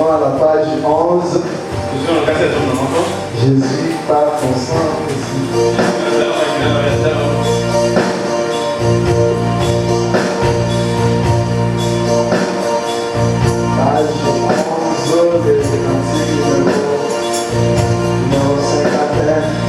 suivant à la page 11. Jésus par ton sang ici. Page 11 des cantiques numéro 51.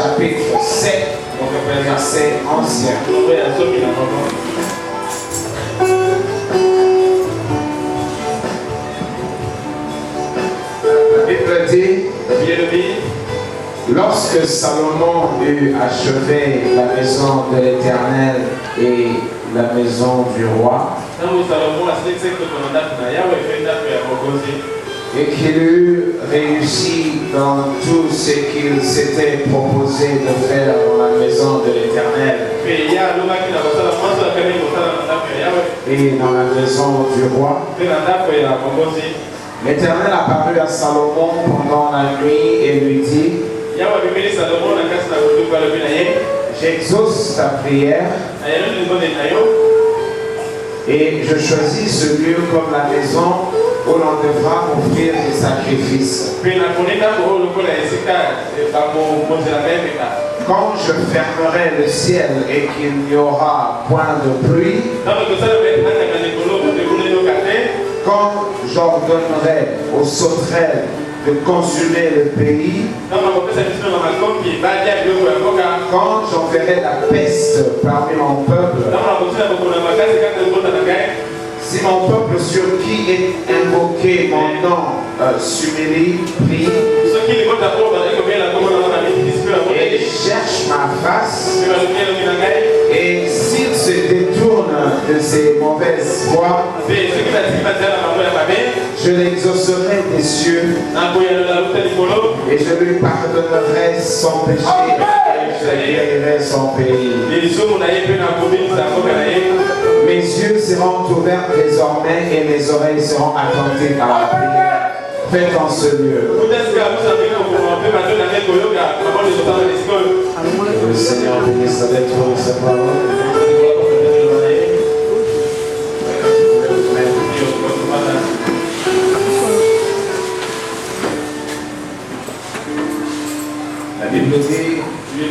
chapitre 7, verset 11. La Bible dit, lorsque Salomon eut achevé la maison de l'Éternel et la maison du roi, et qu'il eut réussi dans tout ce qu'il s'était proposé de faire dans la maison de l'Éternel et dans la maison du roi, l'Éternel apparut à Salomon pendant la nuit et lui dit, j'exauce ta prière et je choisis ce lieu comme la maison où l'on devra offrir des sacrifices. Quand je fermerai le ciel et qu'il n'y aura point de pluie, quand j'ordonnerai aux sauterelles de consumer le pays, quand j'enverrai la peste parmi mon peuple, si mon peuple sur qui est invoqué mon nom s'humilie, prie et cherche ma face, et s'il se détourne de ses mauvaises voies, je l'exaucerai des cieux et je lui pardonnerai son péché et je guérirai son pays. Mes yeux seront ouverts désormais et mes oreilles seront attentives à la prière faite en ce lieu. Que le Seigneur bénisse la lecture de sa parole. La Bible dit, je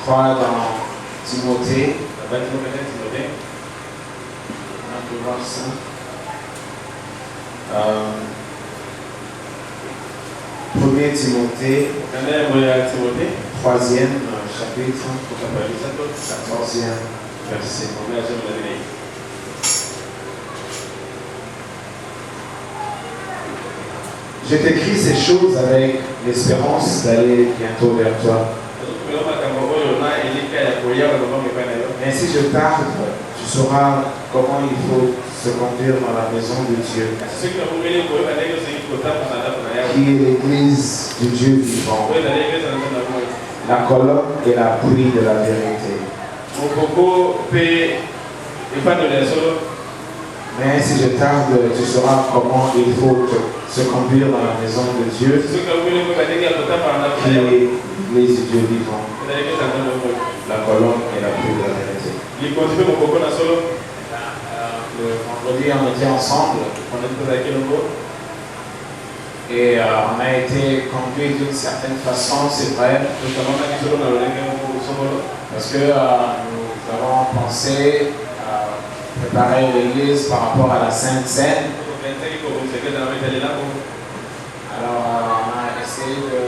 crois dans Timothée, on peut voir ça. 1er Timothée, 3e chapitre, 14e verset. Je t'écris ces choses avec l'espérance d'aller bientôt vers toi. Mais si je tarde, tu sauras comment il faut se conduire dans la maison de Dieu, qui est l'église du Dieu vivant, la colonne et la pluie de la vérité. Mais si je tarde, tu sauras comment il faut se conduire dans la maison de Dieu, qui est l'église du Dieu vivant, la colonne et la pluie de la vérité. Le vendredi, on était ensemble et on a été conduit d'une certaine façon, c'est vrai, parce que nous avons pensé préparer l'église par rapport à la Sainte Seine. Alors on a essayé de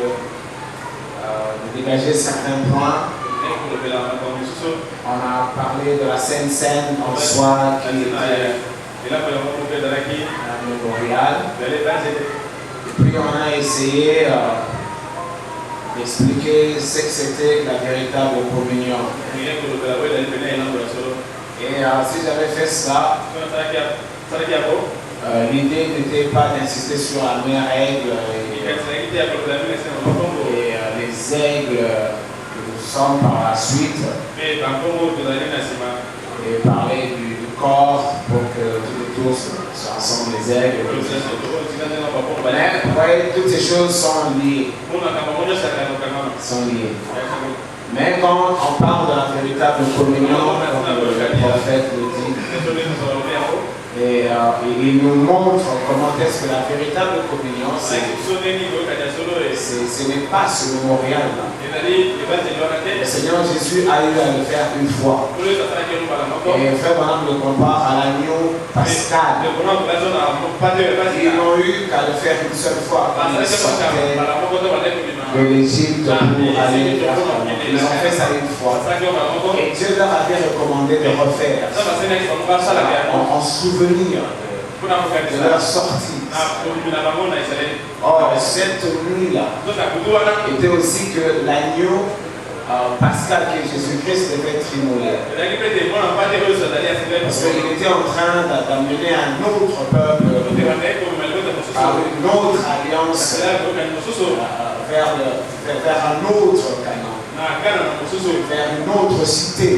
dégager certains points. On a parlé de la Sainte Seine en soi qui était un mémorial. Et puis on a essayé d'expliquer ce que c'était la véritable communion. Et si j'avais fait ça, l'idée n'était pas d'insister sur la meilleure règle et les aigles que nous sommes par la suite, et parler du corps pour que tous les tours soient ensemble les aigles. Mais toutes ces choses sont liées. Mais quand on parle de la véritable communion, comme le prophète le dit, Et il nous montre comment est-ce que la véritable communion, ce n'est pas ce mémorial-là. Le Seigneur Jésus a eu à le faire une fois. Et Frère Branham le compare à l'agneau pascal. Ils n'ont eu qu'à le faire une seule fois quand ils sortaient de l'Égypte pour aller vers Canaan. Ils ont fait ça une fois. Et Dieu leur avait recommandé de refaire en souvenir de leur sortie. Or, cette nuit-là était aussi que l'agneau pascal que Jésus-Christ devait être immolé. Parce qu'il était en train d'amener un autre peuple à une autre alliance vers un autre Canaan, vers une autre cité.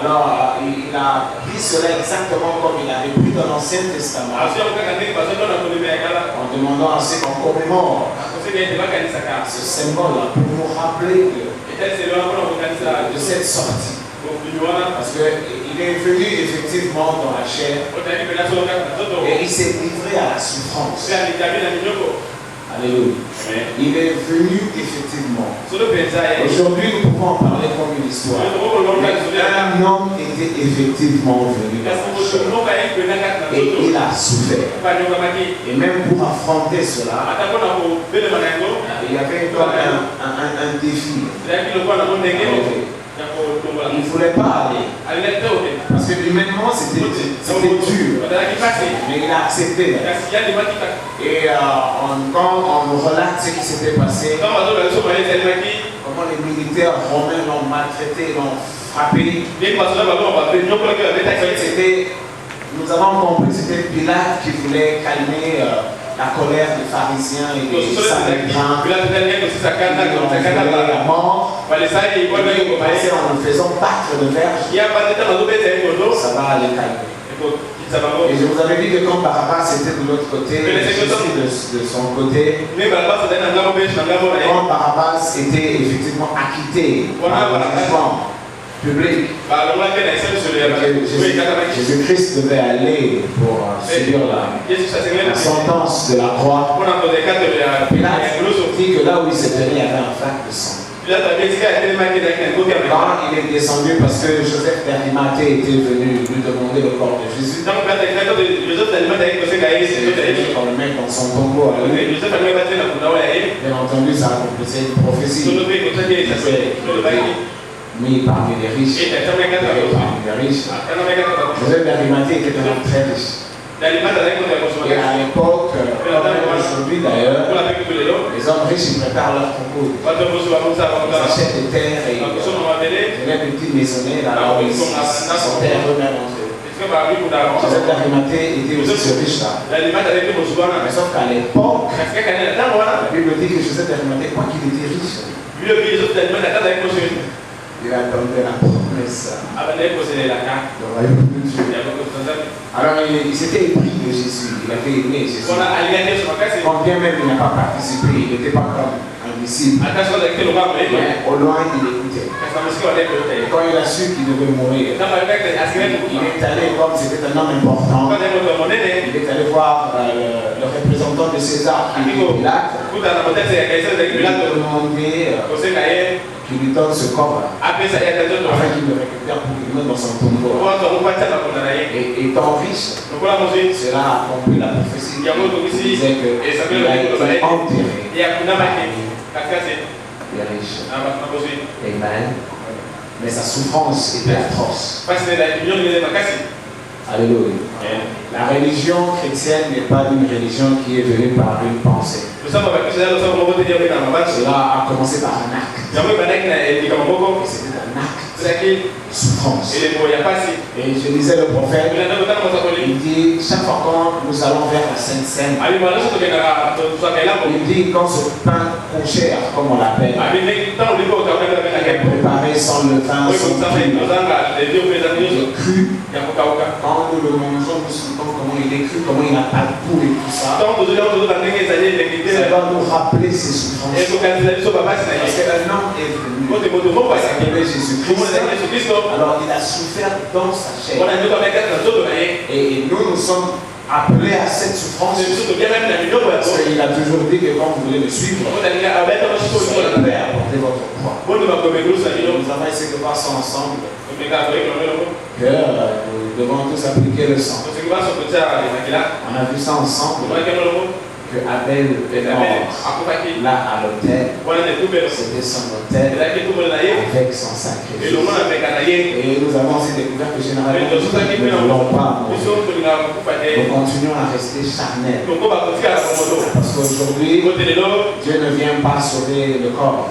Alors, il a pris cela exactement comme il avait pris dans l'Ancien Testament, en demandant à ce qu'on commémore ce symbole-là pour nous rappeler de cette sortie. Parce qu'il est venu effectivement dans la chair et il s'est livré à la souffrance. Alléluia. Il est venu effectivement. Aujourd'hui, nous pouvons en parler comme une histoire. Un homme était effectivement venu dans la chair et il a souffert. Et même pour affronter cela, il y avait un défi. Il ne voulait pas aller. Parce que humainement c'était dur. Mais il a accepté. Et quand on relate ce qui s'était passé, comment les militaires romains l'ont maltraité, l'ont frappé. Nous avons compris que c'était Pilate qui voulait calmer la colère des pharisiens et des Samaritains. Ils ont voulu la mort. En le faisant battre le verge, ça va les calmer. Et je vous avais dit que quand Barabbas était de l'autre côté, Jésus de son côté, quand Barabbas était effectivement acquitté par le jugement public, Jésus-Christ devait aller pour subir la sentence de la croix. Pilate dit que là où il se tenait, il y avait un flac de sang. Quand il est descendu parce que Joseph d'Arimathée était venu lui demander le corps de Jésus, quand le met dans son tombeau à lui, bien entendu ça a complété une prophétie. Mais parmi les riches, Joseph d'Arimathée était un homme très riche. Et à l'époque, aujourd'hui d'ailleurs, les hommes riches ils préparent leur concours. Ils achètent des terres et des petites maisonnées là où ils s'enterrent eux-mêmes entre eux. Joseph d'Arimathée était aussi ce riche-là. Mais sauf qu'à l'époque, la Bible dit que Joseph d'Arimathée, quoi qu'il était riche, il attendait la promesse du royaume de Dieu. Alors il s'était épris de Jésus, il avait aimé Jésus. Quand bien même il n'a pas participé, il n'était pas comme un disciple. Mais au loin il écoutait. Et quand il a su qu'il devait mourir, il est allé, comme c'était un homme important, il est allé voir le représentant de César qui est Pilate. Il lui a demandé qu'il lui donne ce corps afin qu'il le récupère pour qu'il le mette dans son tombeau. Et étant riche, cela a accompli la prophétie qui disait qu'il a été enterré les riches. Amen. Mais sa souffrance était atroce. Alléluia. La religion chrétienne n'est pas une religion qui est venue par une pensée. Cela a commencé par un acte. C'était un acte de souffrance. Et je lisais le prophète, il dit, chaque fois quand nous allons vers la Sainte Seine, il dit quand ce pain couché, comme on l'appelle, il est préparé sans levain, sans crème. Cru. Quand nous le mangeons, nous sentons comment il est cru, comment il n'a pas de goût et tout ça. Ça doit nous rappeler ses souffrances. Parce qu'un homme est venu, il s'appelait Jésus-Christ. alors il a souffert dans sa chair. Et nous sommes appelés à cette souffrance. Parce qu'il a toujours dit que quand vous voulez me suivre, soyez prêts à porter votre croix. Nous avons essayé de voir ça ensemble. Que nous devons tous appliquer le sang. On a vu ça ensemble. Que Abel est mort là à l'autel. C'était son autel avec son sacrifice. Et nous avons aussi découvert que généralement nous ne voulons pas mourir. Nous continuons à rester charnels. Parce qu'aujourd'hui, Dieu ne vient pas sauver le corps.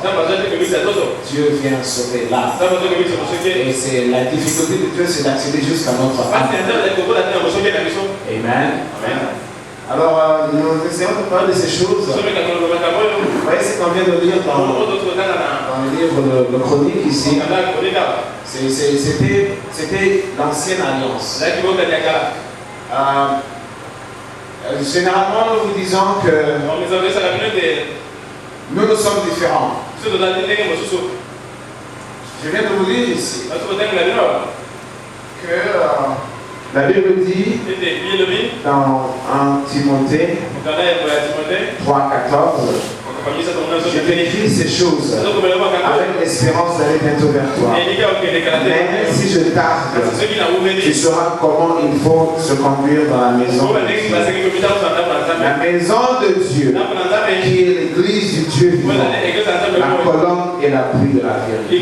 Dieu vient sauver l'âme. Et c'est la difficulté de Dieu, c'est d'accéder jusqu'à notre âme. Amen. Alors, nous essayons de parler de ces choses. Vous voyez ce qu'on vient de lire dans le livre de Chronique ici. C'était l'ancienne alliance. Généralement, nous vous disons que nous sommes différents. Je viens de vous dire ici que la Bible dit dans 1 Timothée 3,14, je t'écris ces choses avec l'espérance d'aller bientôt vers toi. Mais si je tarde, tu sauras comment il faut se conduire dans la maison de Dieu. La maison de Dieu, qui est l'église du Dieu vivant, la colonne et l'appui de la vérité.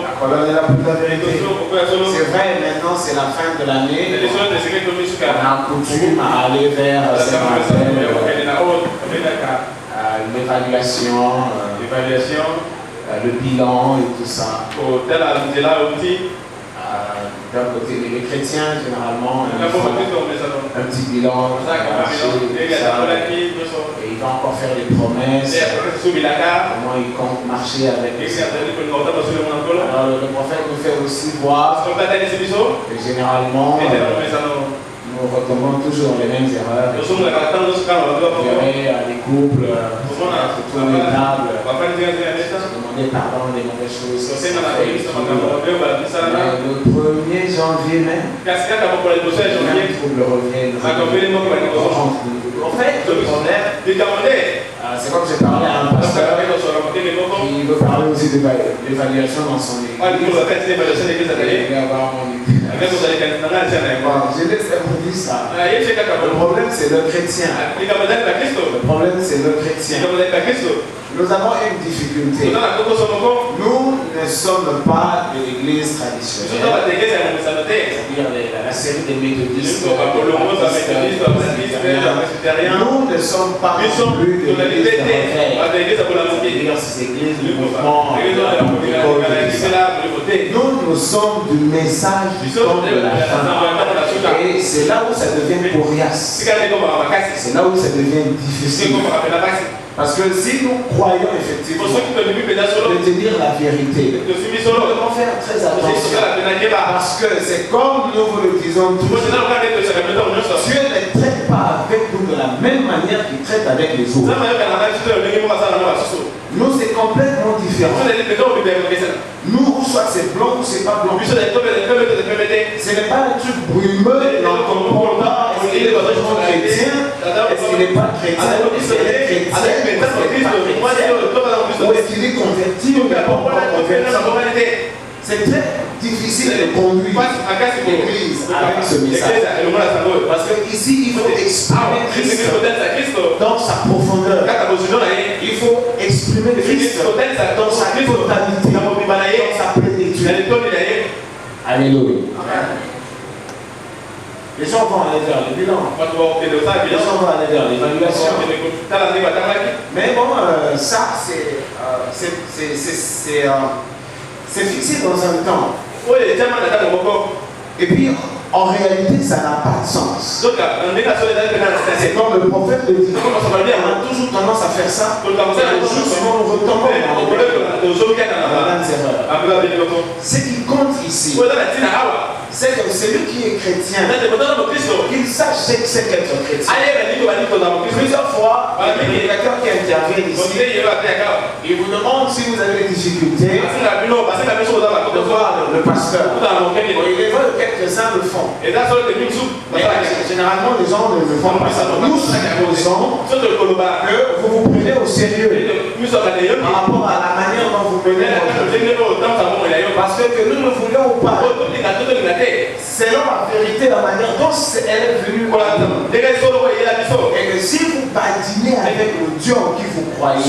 La colonne et l'appui de la vérité. C'est vrai, maintenant c'est la fin de l'année. On a coutume à aller vers l'évaluation, le bilan et tout ça. D'un côté, les chrétiens, généralement, ils font un petit bilan, et ils vont encore faire des promesses, comment ils comptent marcher avec eux. Alors, le prophète nous fait aussi voir que généralement, nous retombons toujours dans les mêmes erreurs. Vous verrez les couples, autour des tables, demander pardon des mauvaises choses. Mais le 1er janvier même, le trouble revient. En fait, le problème, c'est comme j'ai parlé à un pasteur qui veut parler aussi d'évaluation dans son église. Il va avoir mon église. Je laisse vous dire ça. Le problème, c'est le chrétien. Le problème, c'est le chrétien. Nous avons une difficulté. Nous ne sommes pas de l'église traditionnelle, c'est-à-dire la série des méthodistes. Nous ne sommes pas non plus de l'église de retraite, c'est-à-dire ces églises du mouvement, nous sommes du message du temps de la fin. Et c'est là où ça devient coriace. C'est là où ça devient difficile. Parce que si nous croyons effectivement de te dire la vérité, nous devons faire très attention. Parce que c'est comme nous vous le disons tous, Dieu ne traite pas avec nous de la même manière qu'il traite avec les autres. Nous, c'est complètement différent. Nous, soit c'est blanc ou c'est pas blanc. Ce n'est pas un truc brumeux, on ne comprend pas. Est-ce qu'il est vraiment chrétien? Est-ce qu'il n'est pas chrétien? Est-ce qu'il est chrétien? Ou est-ce qu'il est converti ou pas converti? C'est très difficile de conduire l'église avec ce message. Parce qu'ici, il faut exprimer Christ dans sa profondeur. Il faut exprimer Christ dans sa totalité, dans sa plénitude. Alléluia. Les gens vont aller vers le bilan. Les gens vont aller vers l'évaluation. Mais bon, ça, c'est fixé dans un temps. Et puis, en réalité, ça n'a pas de sens. C'est comme le prophète le dit. On a toujours tendance à faire ça. Justement, nous retombons dans les erreurs. Ce qui compte ici, c'est que celui qui est chrétien, Ndio mtazamo wa Kristo. qu'il sache ce que c'est qu'être chrétien. Plusieurs fois, il y a des prédicateurs qui interviennent ici. Ils vous demandent si vous avez des difficultés de voir le pasteur. Il est vrai que quelques-uns le font. Mais généralement, les gens ne le font pas. Nous supposons que vous vous prenez au sérieux par rapport à la manière dont vous menez votre vie. Parce que nous ne voulons pas, selon la vérité, la manière dont elle est venue, et que si vous badinez avec le Dieu en qui vous croyez,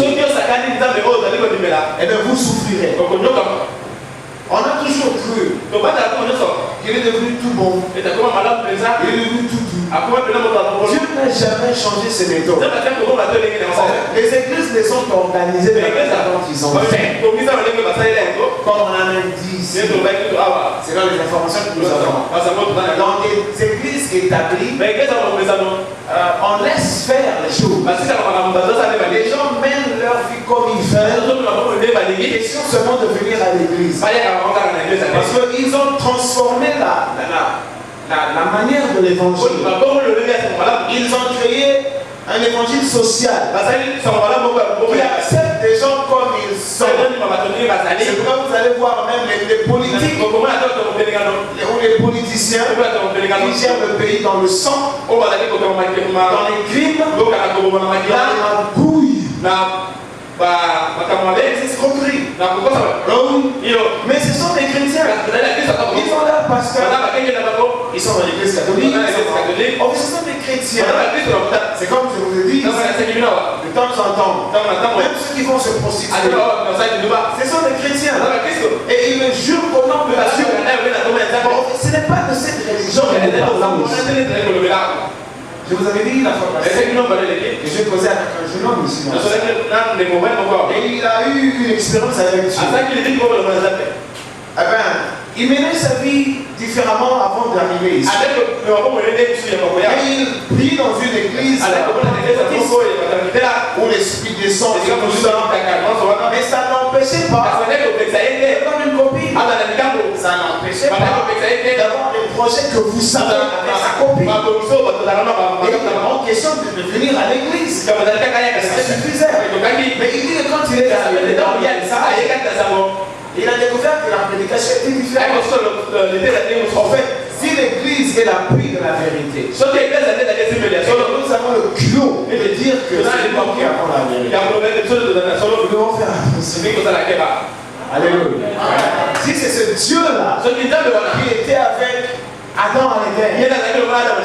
eh bien vous souffrirez. On a toujours cru qu'il est devenu tout bon, il est devenu tout doux. Dieu n'a jamais changé ses méthodes. Les églises les sont organisées de la manière dont ils ont fait. Comme on a même dit ici, c'est dans les informations que nous avons. Dans des églises établies, on laisse faire les choses. Les gens mènent leur vie comme ils veulent. Question seulement de venir à l'église. Parce qu'ils ont transformé la manière de l'évangile. Ils ont créé un évangile social qui accepte des gens comme ils sont. C'est pourquoi vous allez voir même les politiques ou les politiciens qui gèrent le pays dans le sang, dans les crimes, dans la bouille. Escroquerie. Mais ce sont des chrétiens. Ils ont leur pasteur. Ils sont dans l'église catholique. Oh, ce sont des chrétiens. C'est comme je vous ai dit, de temps en temps, même ceux qui vont se prostituer, ce sont des chrétiens. Et ils le jurent au nom de Dieu. Ce n'est pas de cette religion que nous parlons. Je vous avais dit la fois passée que j'ai causé avec un jeune homme ici. Et il a eu une expérience avec Dieu. Eh bien, il menait sa vie différemment avant d'arriver ici. Et il prie dans une église où l'esprit descend et tout ça. Mais ça n'empêchait pas, comme une copine, ça n'empêchait pas d'avoir des projets que vous savez avec sa copine. Et il est en question de venir à l'église. Ça suffisait. Mais il dit que quand il est arrivé dans il a découvert que la prédication était différente. En fait, si l'église est l'appui de la vérité, nous avons le culot de dire que c'est nous qui avons la vérité. Nous devons faire attention. Alléluia. Si c'est ce Dieu-là qui était avec Adam à l'Éden,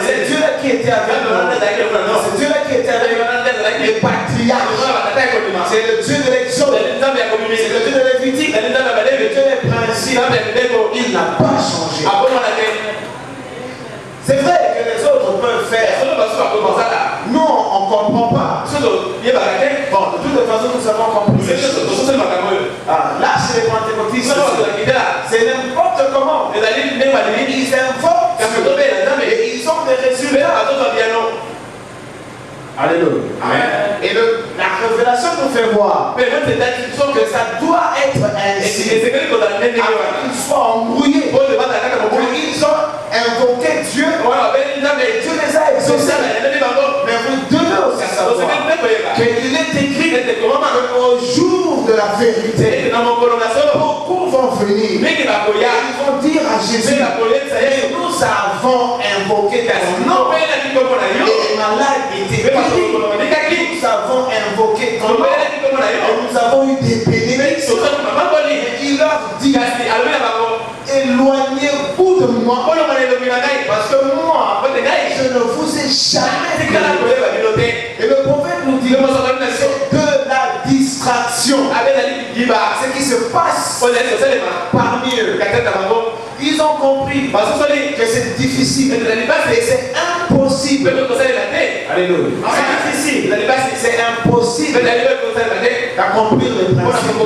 c'est Dieu-là qui était avec nous, c'est Dieu-là qui était avec les patriarches, c'est le Dieu de l'Exode, c'est le Dieu de Lévitique, le Dieu des principes, il n'a pas changé. C'est vrai que les autres peuvent faire. Nous, on ne comprend pas. Bon, de toute façon, nous avons compris. Là, chez les pentecôtistes, c'est n'importe comment. Ils invoquent et ils ont des résultats. Alléluia. Et la révélation nous fait voir que ça doit être ainsi. Qu'ils soient embrouillés. Ils ont invoqué Dieu. Et Dieu les a exaucés. Mais vous devez aussi savoir qu'il est écrit qu'au jour de la vérité, beaucoup vont venir. Ils vont dire à Jésus, nous avons invoqué ton nom. Et les malades étaient guéris. Nous avons invoqué ton nom. Et nous avons eu des bénédictions. Et il leur dit, éloignez-vous de moi. Parce que moi, je ne vous ai jamais vu. Et le prophète nous dit, c'est de la distraction. Ce qui se passe parmi eux. Ils ont compris que c'est difficile. Et c'est impossible. Alléluia. C'est difficile. C'est impossible d'accomplir les principes.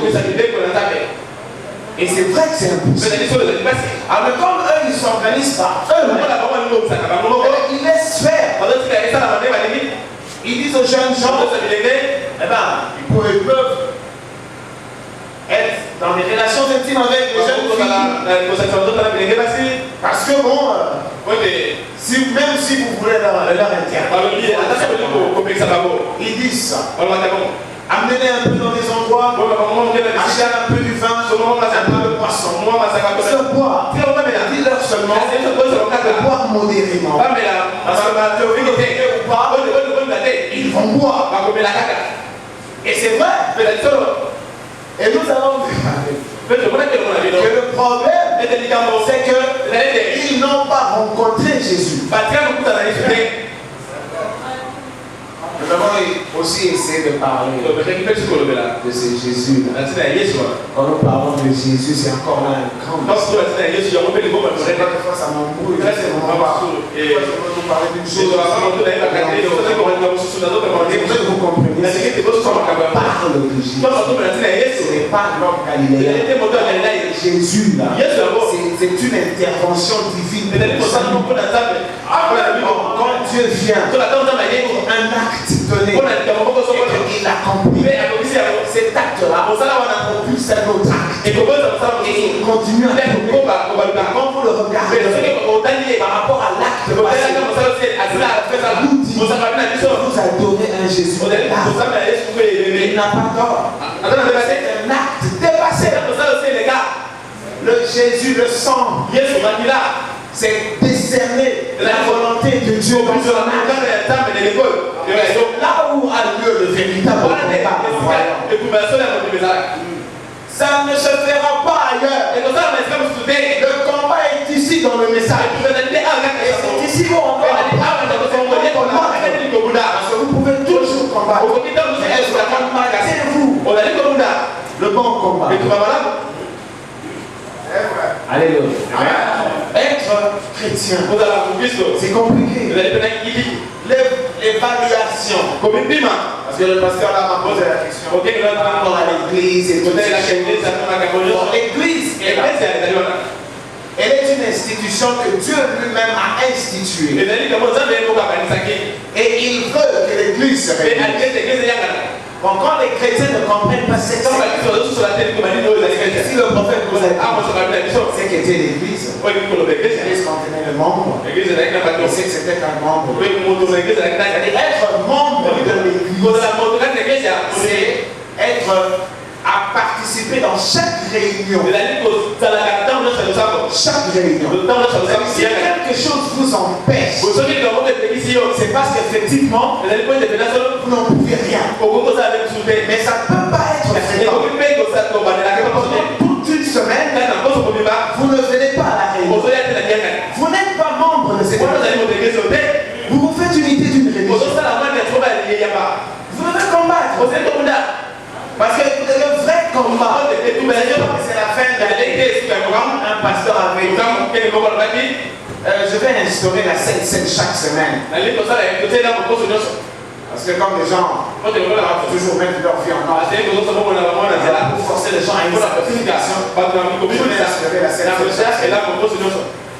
Et c'est vrai que c'est impossible. Alors comme eux, ils s'organisent par eux-mêmes, ils laissent faire. Ils disent aux jeunes gens, ils peuvent être dans des relations intimes intime avec les jeunes filles. Parce que bon, même si vous voulez leur intérêt, ils disent ça. Amenez un peu dans des endroits, acheter un peu du vin, un peu de poisson. Se boire. Dis-leur seulement de boire modérément. Parce que la théorie ou pas, ils vont boire. Et c'est vrai. Et nous allons que le problème, c'est qu'ils n'ont pas rencontré Jésus. Nous avons aussi essayé de parler de ce Jésus-là. Quand nous parlons de Jésus, c'est encore là un grand mystère. Quelquefois, ça m'embrouille. C'est vraiment pas. Je veux vous parler d'une chose. Vous comprenez. On parle de Jésus. Ce n'est pas l'homme galiléen. Jésus, là, c'est une intervention divine. Quand Dieu vient pour un acte donné, il accomplit cet acte-là, propulse un autre acte. Et il continue à tourner. Quand vous le regardez par rapport à l'acte passé, vous a donné un Jésus. Il n'a pas tort. C'est un acte dépassé. Le Jésus, le sang, c'est discerner la volonté de Dieu dans son âme. Là où a lieu le véritable combat, ça ne se fera pas ailleurs. Le combat est ici dans le message. Et c'est ici où on doit parce que vous pouvez toujours combattre. C'est vous le bon combat. Alléluia. Être chrétien, c'est compliqué. L'évaluation. Parce que le pasteur là m'a posé la question. Par rapport à l'église et tout ça. L'église, elle est une institution que Dieu lui-même a instituée. Et il veut que l'église se réunisse. Bon, quand les chrétiens ne comprennent pas cette chose, si le prophète vous a dit, c'est qu'était l'église. L'église contenait le membre. C'est que c'était un membre. Être membre de l'église, c'est être à participer dans chaque réunion. Chaque réunion. Si quelque chose vous empêche, c'est parce qu'effectivement, vous n'en pouvez rien. Mais ça ne peut pas être fréquent. Toute une semaine, vous ne venez pas à la réunion. Vous n'êtes pas membre de cette église. Vous vous faites unité d'une religion. Vous devez combattre. Parce que le vrai combat, c'est la fin de l'année. Un pasteur avait dit, je vais instaurer la Sainte Seine chaque semaine. Parce que comme les gens toujours mettre leur vie en ordre, pour forcer les gens à une sacrification, je vais instaurer la Sainte Seine.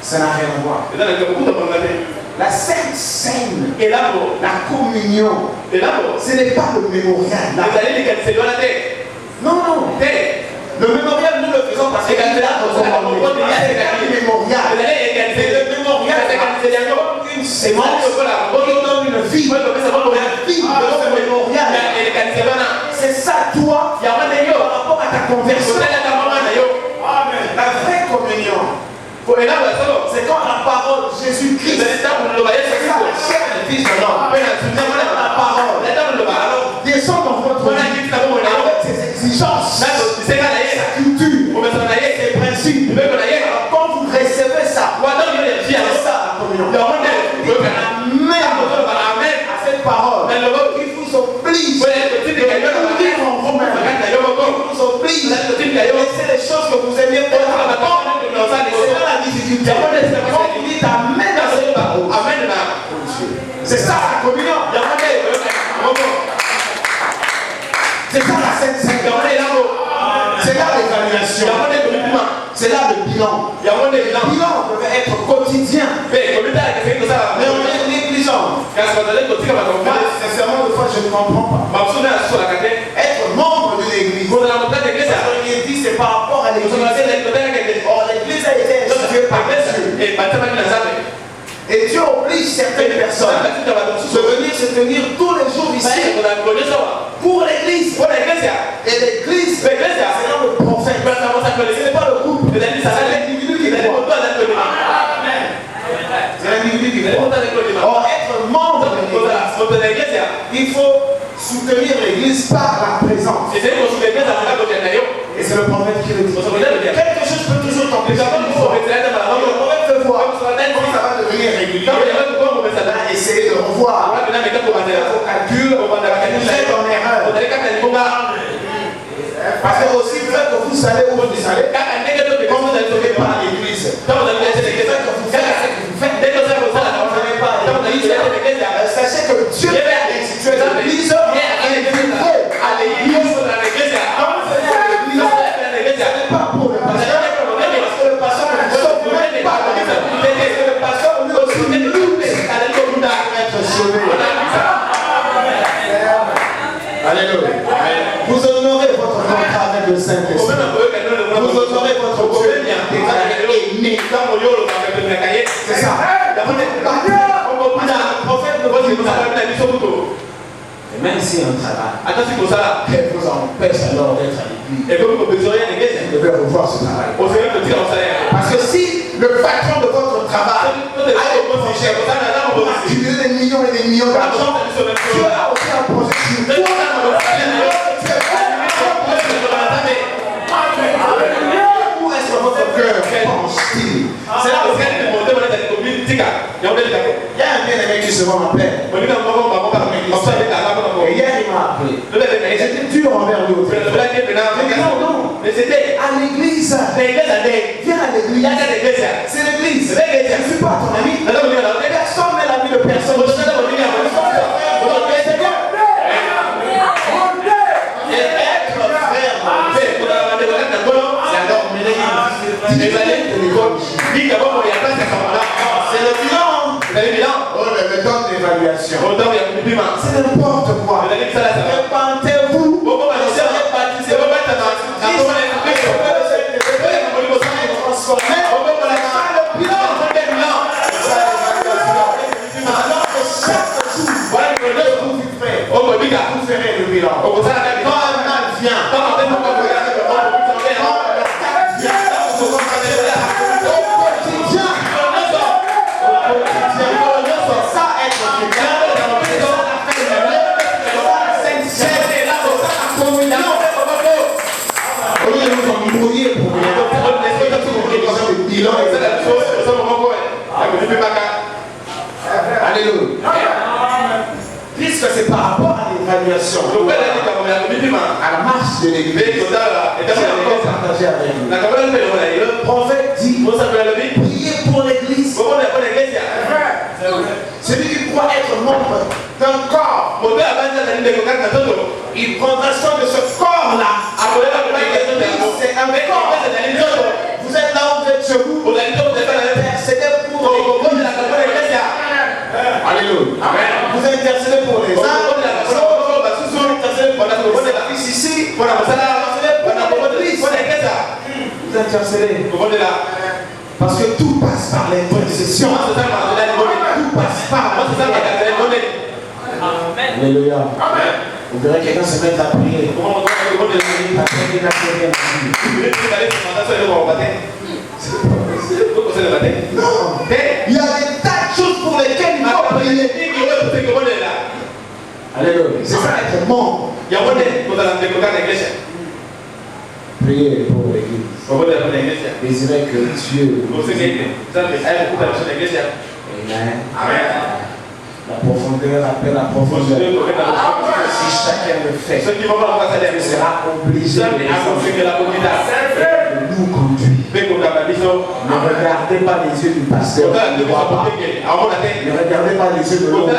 Ça n'a rien à voir. La Sainte Seine et la communion, ce n'est pas le mémorial. Non. Le mémorial, nous le faisons parce que c'est là qu'on le mémorial. Et le mémorial, c'est une sémence qui donne une vie. La vie de ce mémorial. C'est ça, toi, par rapport à ta conversion. La vraie communion. C'est quand la parole Jésus-Christ, c'est la chair de Fils de l'homme. La parole. Alors, descend dans votre vie avec ses exigences, sa culture, ses principes. Alors, quand vous recevez ça, c'est ça la communion. Amen à cette parole. Il vous oblige de vivre en vous-même. Il vous oblige de laisser les choses que vous aimiez faire. C'est là la difficulté. Quand vous dites Amen à cette parole, c'est ça la communion. C'est ça la Sainte Seine. C'est là l'évaluation. C'est là le bilan. Le bilan devait être quotidien. Mais on est négligent. Moi, sincèrement, des fois, je ne comprends pas. Être membre d'une église, il dit c'est par rapport à l'église. Pour l'église. Et l'église, c'est dans le prophète. Ce n'est pas le groupe. C'est l'individu qui est mort. C'est l'individu qui est mort. Or, être membre de l'église, il faut soutenir l'église par la présence. Et c'est le prophète qui le dit. Quelque chose peut toujours t'empêcher. Le prophète peut voir quand ça va devenir régulier. On va essayer de revoir vos calculs, vous êtes en erreur. Parce que aussi, le fait que vous savez où vous allez, quand vous n'êtes pas à l'église, sachez que Dieu est institué à l'église, et il est à l'église. Quand vous venez à l'église, ce n'est pas pour le pasteur, parce que le pasteur ne sauve même pas l'église. Parce que le pasteur lui aussi loue être sauvé. Alléluia. Vous honorez votre contrat avec le Saint-Esprit. Vous honorez votre Dieu aimé. C'est ça. Et même si un travail vous empêche alors d'être à l'église, vous devez revoir ce travail. Parce que si le patron de votre travail a accumulé des millions et des millions d'argent, Dieu a aussi un projet sur vous. Où est-ce que votre cœur penche-t-il? C'est là où il y a un bien-aimé qui se vend en peine. Et hier, il m'a appelé. Et j'étais dur envers lui. Non, mais c'était à l'église. Viens à l'église. C'est l'église. Je ne suis pas ton ami. Personne n'est l'ami de personne. C'est le bilan. Oh, le méthode d'évaluation. C'est n'importe quoi. Répentez-vous. Vous ferez le bilan. Quand un mal vient, alléluia. Puisque c'est par rapport à l'évaluation, à la marche de l'église, partagé avec nous. Le prophète dit, priez pour l'église. Celui qui croit être membre d'un corps, il prendra soin de ce corps-là. C'est un corps. Vous êtes là où vous êtes chez vous. Intercédez pour l'église. Alléluia. Vous intercédez pour les uns. Ici, vous intercédez. Parce que tout passe par l'intercession. Tout passe par Alléluia. Vous verrez quelqu'un se mettre à prier. Non. Il y a des tas de choses pour lesquelles il faut prier. Alléluia. C'est ça être membre. Priez pour l'église. Désirez que Dieu vous Amen. La profondeur appelle la profondeur. Si chacun le fait, il sera obligé de nous conduire. Ne regardez pas les yeux du pasteur. Ne regardez pas les yeux de l'homme.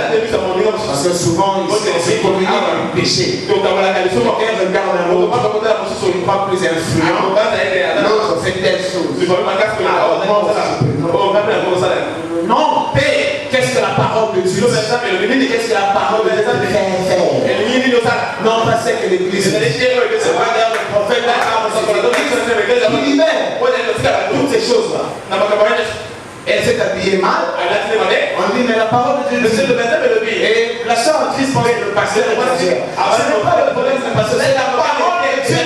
Parce que souvent, ils se communiquent dans le péché. Quelqu'un regarde un autre, il n'est pas plus influent. L'autre fait telle chose. Non, qu'est-ce que la parole de Dieu dit? Qu'est-ce que la parole de Dieu fait? Non, pas c'est que l'église. C'est pas d'ailleurs le prophète qui libère toutes ces choses-là. Elle s'est habillée mal. On dit, mais la parole de Dieu dit. Et la sœur en Christ pensait le pasteur et la sœur. Ce n'est pas le problème, parce que c'est la parole de Dieu.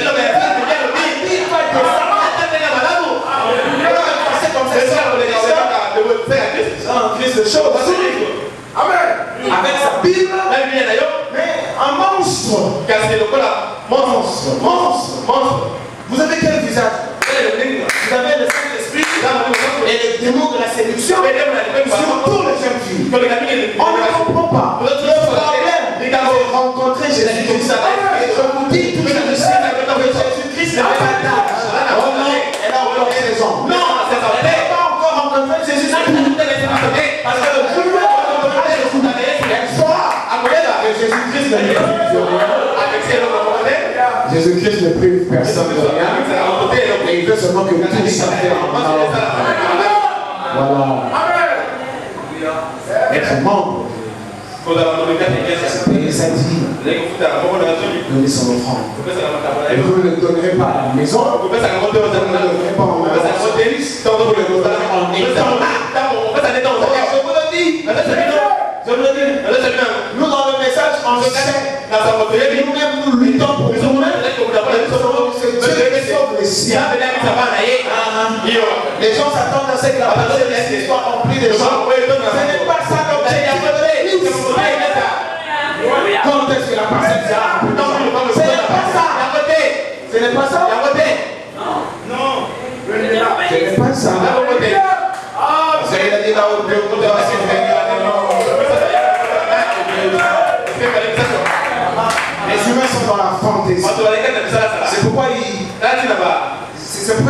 En Christ de choses. Amen. Avec sa Bible. Mais un monstre. Monstre. Vous avez quel visage? Vous avez le Saint-Esprit et les démons de la séduction sur tous les jeunes filles. On ne comprend pas. Le problème, c'est rencontrer Jésus-Christ. Et je vous dis tout ce que je sais avec Jésus-Christ, c'est pas d'âge. Oh non, elle a encore 16 ans. Non, elle n'a pas encore rencontré Jésus-Christ. Parce que je veux rencontrer Jésus-Christ. Elle saura que Jésus-Christ ne Jésus-Christ ne prive personne de rien. Et il veut seulement que tout soit fait en ordre. Voilà. Être membre. C'est payer sa dîme. Donner son offrande. Et vous ne le donnerez pas à la maison. Vous ne le donnerez pas en maison. Vous le donnerez en étant là. Je vous le dis. Nous dans le message, on sait. Nous-mêmes, nous luttons pour nous-mêmes. C'est Dieu qui sauve les siens. Les gens s'attendent à ce que la parole soit remplie de gens. Ce n'est pas ça l'objectif. Quand est-ce que la parcelle sera remplie? Ce n'est pas ça. Ce n'est pas ça. Non. Ce n'est pas ça. Parce qu'il a dit là-haut, les humains sont dans la fantaisie. C'est pourquoi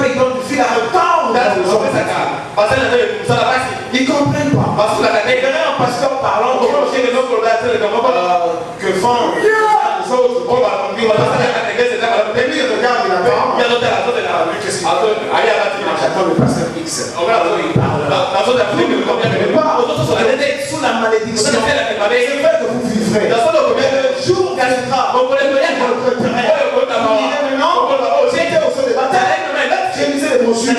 ils donnent du fil à retordre. Ils ne comprennent pas. Il y a un pasteur parlant que font les autres. Et lui, il regarde, il a j'attends le pasteur X. Il parle. Sous la malédiction. C'est vrai que vous vivrez. Le jour viendra. J'étais au sol de bataille. J'ai misé les brochures.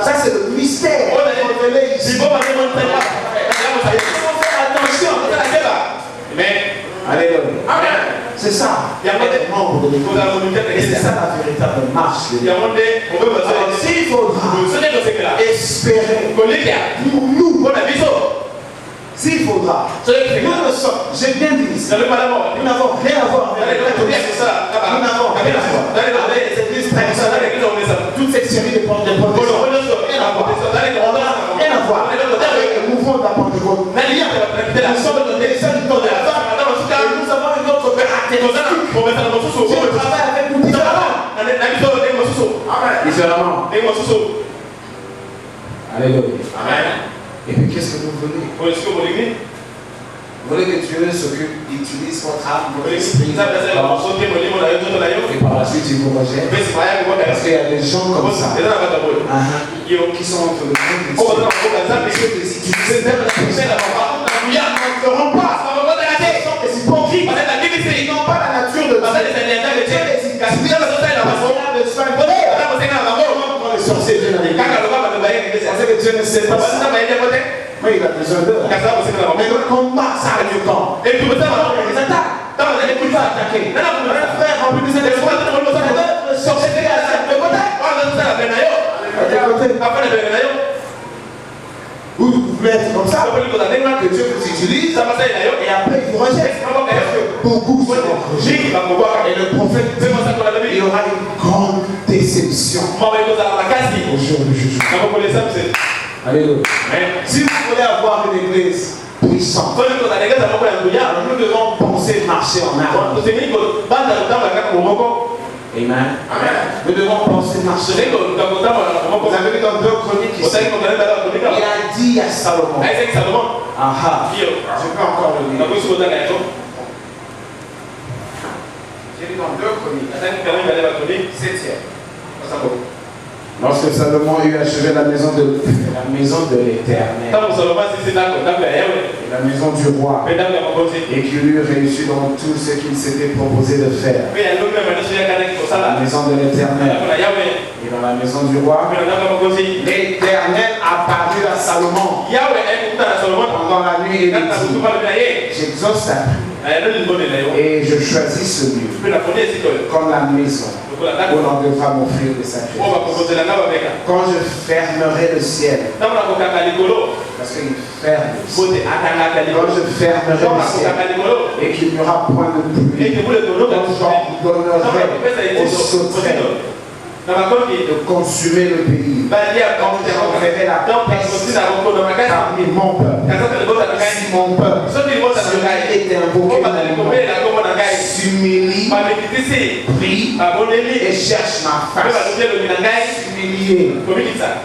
Ça, c'est le mystère. Révélé ici. Il faut faire attention. Alléluia. C'est ça. Il y a des membres de l'église. Et c'est ça la véritable marche. S'il faudra espérer nous, s'il faudra, nous ne sommes, j'ai bien dit ici, nous n'avons rien à voir avec la police. Nous n'avons rien à voir avec les églises traditionnelles. Toute cette série de protestants. Rien à voir avec le mouvement de la Pentecôte. Nous sommes des seuls qui ont nous avons une autre caractéristique. Je travaille avec nous différemment. Alléluia. Et puis qu'est-ce que vous voulez? Vous voulez que Dieu s'occupe, utilise votre âme, votre esprit. Et par la suite, il vous rejette. Parce qu'il y a des gens comme ça qui sont entre le monde et Dieu les utilise. Ils ne feront pas. Ils n'ont pas la nature de Dieu. Quand les sorciers viennent à l'église, parce que Dieu ne sait pas ça. Mais il a besoin d'eux. Mais le combat, ça arrive quand? Et tout le temps, les attaques. Il va attaquer. Frère, en plus de cette espoir, le sorcier à cette côté. Vous voulez être comme ça, que Dieu vous utilise, et après il vous rejette. Parce que beaucoup sont rejetés. Et le prophète dit il y aura une grande déception au jour du jugement. Alléluia. Si vous voulez avoir une église puissante, nous devons penser marcher en avant. Amen. Nous devons penser marcher. Vous avez vu dans 2 Chroniques ici, il a dit à Salomon, je peux encore le lire. J'ai lu dans 2 Chroniques, 7e. Lorsque Salomon eut achevé la maison de l'Éternel, Tant que Salomon s'est dit d'accord, d'accord, et la maison du roi, mais d'accord, on va et qu'il eut réussi dans tout ce qu'il s'était proposé de faire, mais il y a l'homme même qui est pour ça la là. maison de l'Éternel et dans la maison du roi, l'Éternel apparut à Salomon pendant la nuit et il dit, j'exauce ta prière et je choisis ce lieu comme la maison où l'on devra m'offrir des sacrifices. Quand je fermerai le ciel, parce qu'il ferme le ciel, quand je fermerai le ciel et qu'il n'y aura point de pluie, quand j'ordonnerai aux sauterelles de consumer le pays, quand j'enverrai la peste parmi mon peuple, si mon peuple celui qui était invoqué s'humilie, prie et cherche ma face,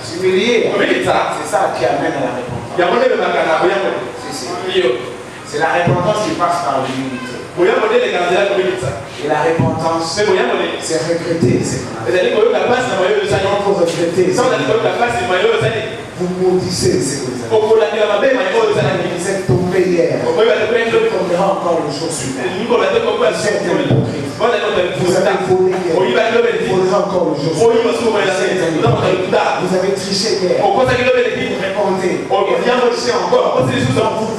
s'humilier, c'est ça qui amène à la repentance. C'est la repentance qui passe par l'humilité. Et la repentance, c'est regretter ce qu'on a fait. Quand vous regrettez, vous maudissez ce que vous avez fait. Vous êtes tombé hier. Vous tomberez encore le jour suivant. Vous êtes hypocrite. Vous avez volé hier. Vous vollerez encore le jour suivant. Vous avez triché hier. Vous répondez.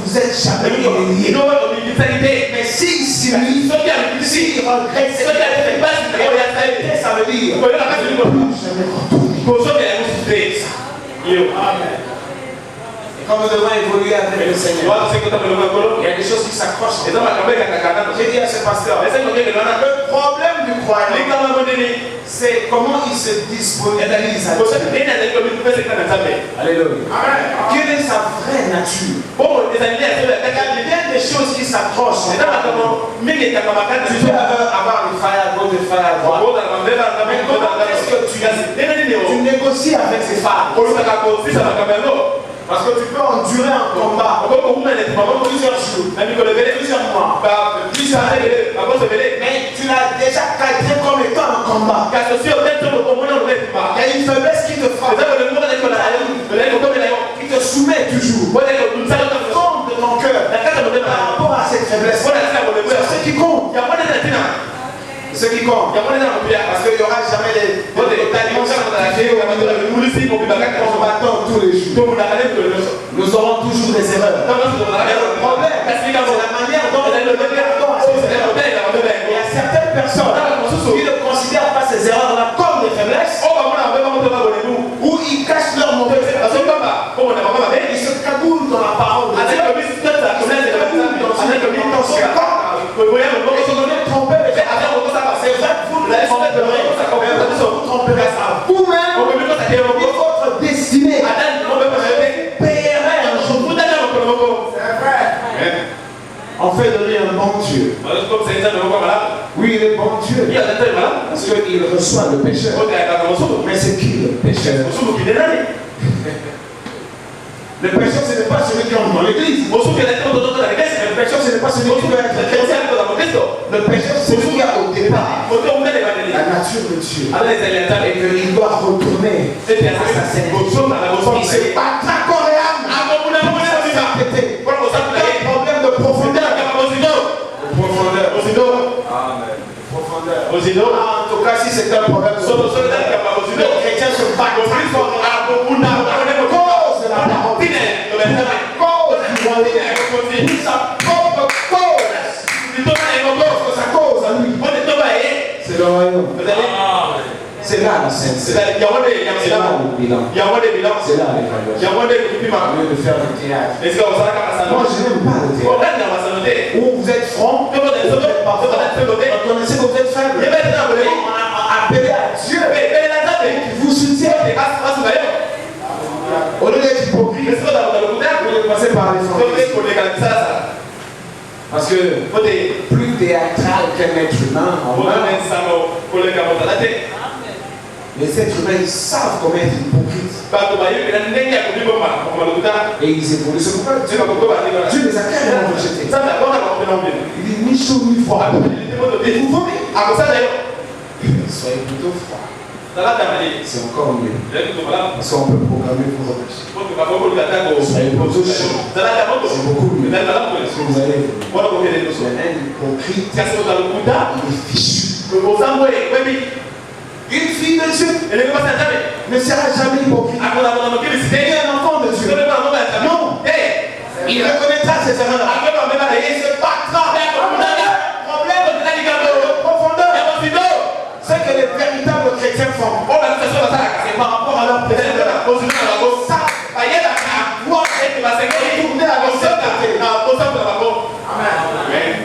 Vous êtes jamais humilié. Mais s'il s'humilie, s'il regrette, ça veut dire et quand nous devons évoluer avec le Seigneur, il y a des choses qui s'accrochent. J'ai dit à ce pasteur, le problème du croyant, c'est comment il se disponibilise à Dieu. Alléluia. Quelle est sa vraie nature? Il y a bien des choses qui s'accrochent. Tu peux avoir le fire à gauche, le fire à droite. Mais comment est-ce que tu négocies avec ces femmes? Parce que tu peux endurer un combat plusieurs jours, plusieurs mois, plusieurs années. Mais tu l'as déjà cadré comme étant un combat. Il y a une faiblesse qui te frappe, qui te soumet toujours. Compte de ton cœur par rapport à cette faiblesse. C'est ce qui compte. Ce qui compte. Parce qu'il n'y aura jamais des combattants tous les jours. Nous aurons toujours des erreurs. Le problème, c'est la manière dont nous regardons à ces erreurs. Il y a certaines personnes qui ne considèrent pas ces erreurs-là comme des faiblesses, où ils cachent leur mauvaise. Ils se cagoulent dans la parole de Dieu. Ils se cagoulent dans son corps. Ils se donnent tromper. C'est vrai que vous ne tromperez pas vous-même et votre destinée. Payerait un jour. C'est vrai. On fait de lui un bon Dieu. Oui, il est bon Dieu. Parce qu'il reçoit le pécheur. Mais c'est qui le pécheur? Le pécheur, ce n'est pas celui qui entre dans l'église. Le pécheur, ce n'est pas celui qui doit être chrétien. Le pécheur, c'est celui qui a au départ la nature de Dieu. Et qu'il doit retourner à sa sainteté. Il se battra corps et âme. Un problème de profondeur. En tout cas, si c'est un problème de profondeur, le chrétien se bat corps et âme. Cause de la parole. Sa propre cause. Sa cause à lui. C'est le royaume. C'est là la sainteté. C'est là le bilan. C'est là l'évaluation. Au lieu de faire du théâtre. Moi je n'aime pas le théâtre. Où vous êtes franc, vous êtes pas franc. Vous connaissez que vous êtes faible. On a appelé à Dieu qui vous soutient. Au lieu d'être hypocrite, vous devez passer par les frontières. Parce que plus théâtral qu'un être humain, les êtres humains ils savent comment être hypocrites. Et ils évoluent. C'est pourquoi Dieu les a carrément rejetés. Il dit ni chaud ni froid. Et vous vomez. Soyez plutôt froid. c'est encore mieux. Parce qu'on peut programmer pour votre soyez plutôt chaud. C'est beaucoup mieux. Parce que vous allez un hypocrite, il est fichu. Une fille de Dieu ne sera jamais hypocrite. Et un enfant de Dieu. Non. Il reconnaîtra ses erreurs. Et il se battra. Le profondeur. Ce que les véritables chrétiens font, c'est par rapport à leur péché.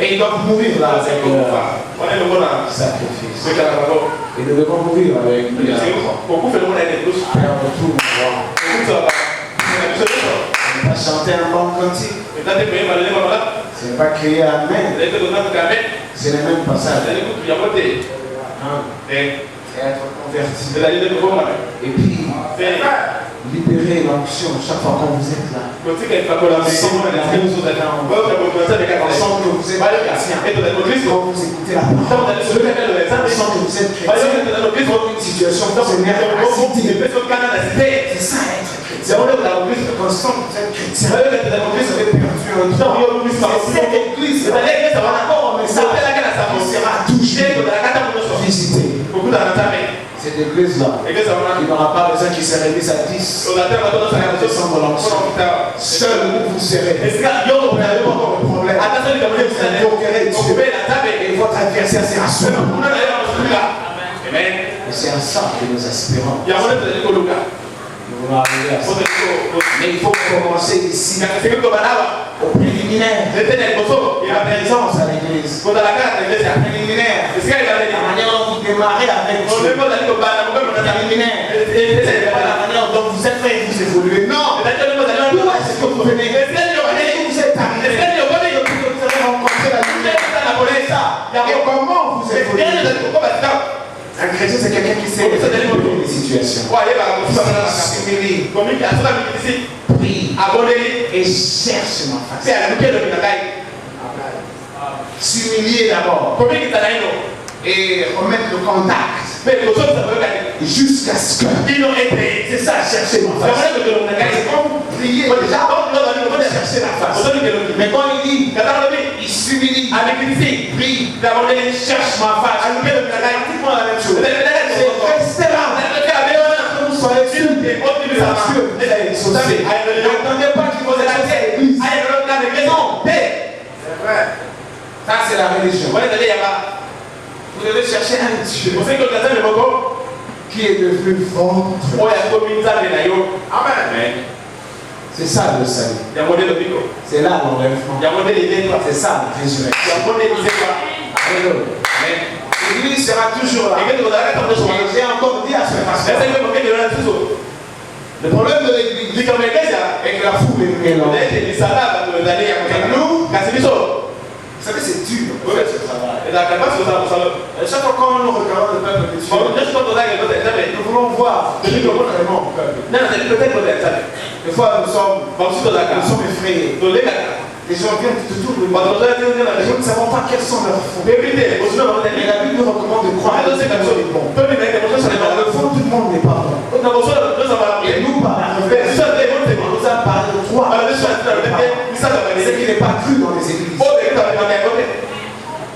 Et ils doivent mourir là avec sacrifice. Ils devront mourir avec ne pas chanter un bon cantique. Ce n'est pas crier Amen. C'est le même passage. Et être converti. Et puis, libérer l'onction chaque fois quand vous êtes là. On sent que vous êtes chrétien. Quand vous écoutez la parole, on sent que vous êtes chrétien. Dans une situation où vous êtes c'est ça être chrétien. Quand on sent que vous êtes chrétien, vous avez perdu un temps. C'est cette église, d'accord, mais ça sera toujours visité. Cette église-là, il n'aura pas besoin qu'il se réunisse à 10. Faire descendre l'onction. Seul vous serez. Vous n'avez pas encore de problème. Vous invoquerez Dieu. Et votre adversaire sera seul. Et c'est à ça que nous aspirons. Nous voulons arriver à ça. Mais il faut commencer ici. Au préliminaire. La présence à l'église. La préliminaire. La manière dont vous démarrez avec Dieu. La préliminaire. C'est pas la manière dont vous êtes fait, vous évoluez. Non. Où est-ce que vous venez? Et vous êtes arrivé. Vous avez rencontré la lumière. Et comment vous évoluez? Un chrétien, c'est quelqu'un qui sait évoluer les situations. S'humilie. Prie. Et cherche ma face. S'humilier d'abord. Et remettre le contact. Jusqu'à ce que. C'est ça, chercher ma face. Quand vous priez, déjà, vous cherchez la face. Mais quand il dit, il s'humilie, prie, cherche ma face. Pratiquement la même chose. C'est rester là. Que vous soyez sûr. N'attendez pas qu'il vous ait à l'église. Non. C'est vrai. Ça, c'est la religion. Vous devez chercher un Dieu qui est devenu votre. Amen. C'est ça le salut. C'est là l'enlèvement. C'est ça la résurrection. L'église sera toujours là. J'ai encore dit à ce pasteur. Le problème de l'église est que la foule est mélange. Et nous, vous savez, c'est dur de faire ce travail. Et chaque fois qu'on nous regarde le peuple de Dieu, nous voulons voir vraiment le peuple. Des fois, nous sommes effrayés. Les gens viennent de tout le monde. Nous ne savons pas quels sont leurs fonds. Mais la Bible nous recommande de croire que tout le monde est bon. Le fond, tout le monde n'est pas bon. Et nous, par la reverse, on nous a parlé de trois. C'est qu'il n'est pas cru dans les églises.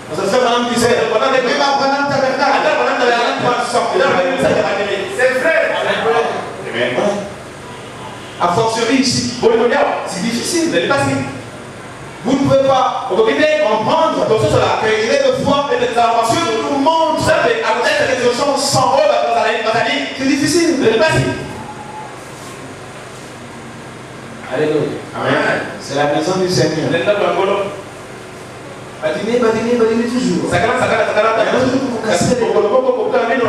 Notre frère Madame disait, même à Branham Tabernacle, c'est vrai. A fortiori ici, c'est difficile. Vous ne pouvez pas comprendre qu'il est de foi et de salvation. Dieu nous montre que les gens s'envolent dans la vie. C'est difficile. Alléluia. Amen. C'est la maison du Seigneur. Badiner toujours. Parce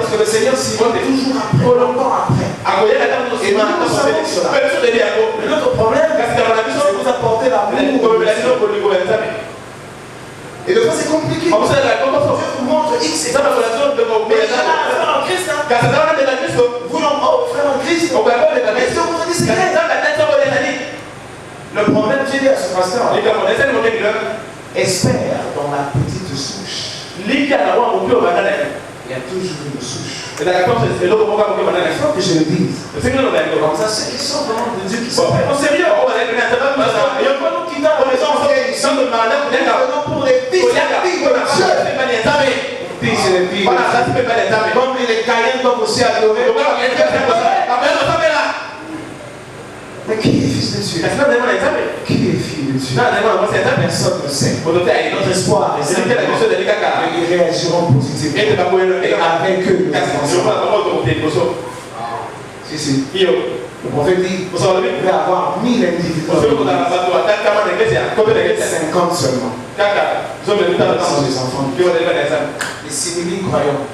que le Seigneur s'y voit toujours après. Longtemps après. Et nous savons cela. Mais notre problème, c'est vous apporter l'amour. Et des fois c'est compliqué. Dieu vous montre X et ça. Mais il y a un frère en Christ. Vous l'envoie frère en Christ. Et Dieu vous dit c'est vrai. Le problème, j'ai dit à ce pasteur, espère dans la petite souche. il y a toujours une souche. Et dans la porte, c'est l'autre moment que Il faut que je le dise. c'est que nous avons Comme ça, ceux qui sont vraiment de Dieu qui sont on sérieux, on va aller dans la table, il y a pas nous qui t'ont les enfants, ils sont de malade, ils sont pour les fils et les filles de Dieu. C'est pas les amis. Fils et les filles. Voilà, ça c'est pas les amis. Comme les Caïens doivent aussi adorer. Mais qui est fils de Dieu? Qui est fille de Dieu? Personne ne sait. Notre espoir est simple. Ils réagiront positivement. Et avec eux, nous avancerons. Si. Le prophète dit il va y avoir 1000 individus. 50 seulement. Ce sont des enfants. Les simili croyants.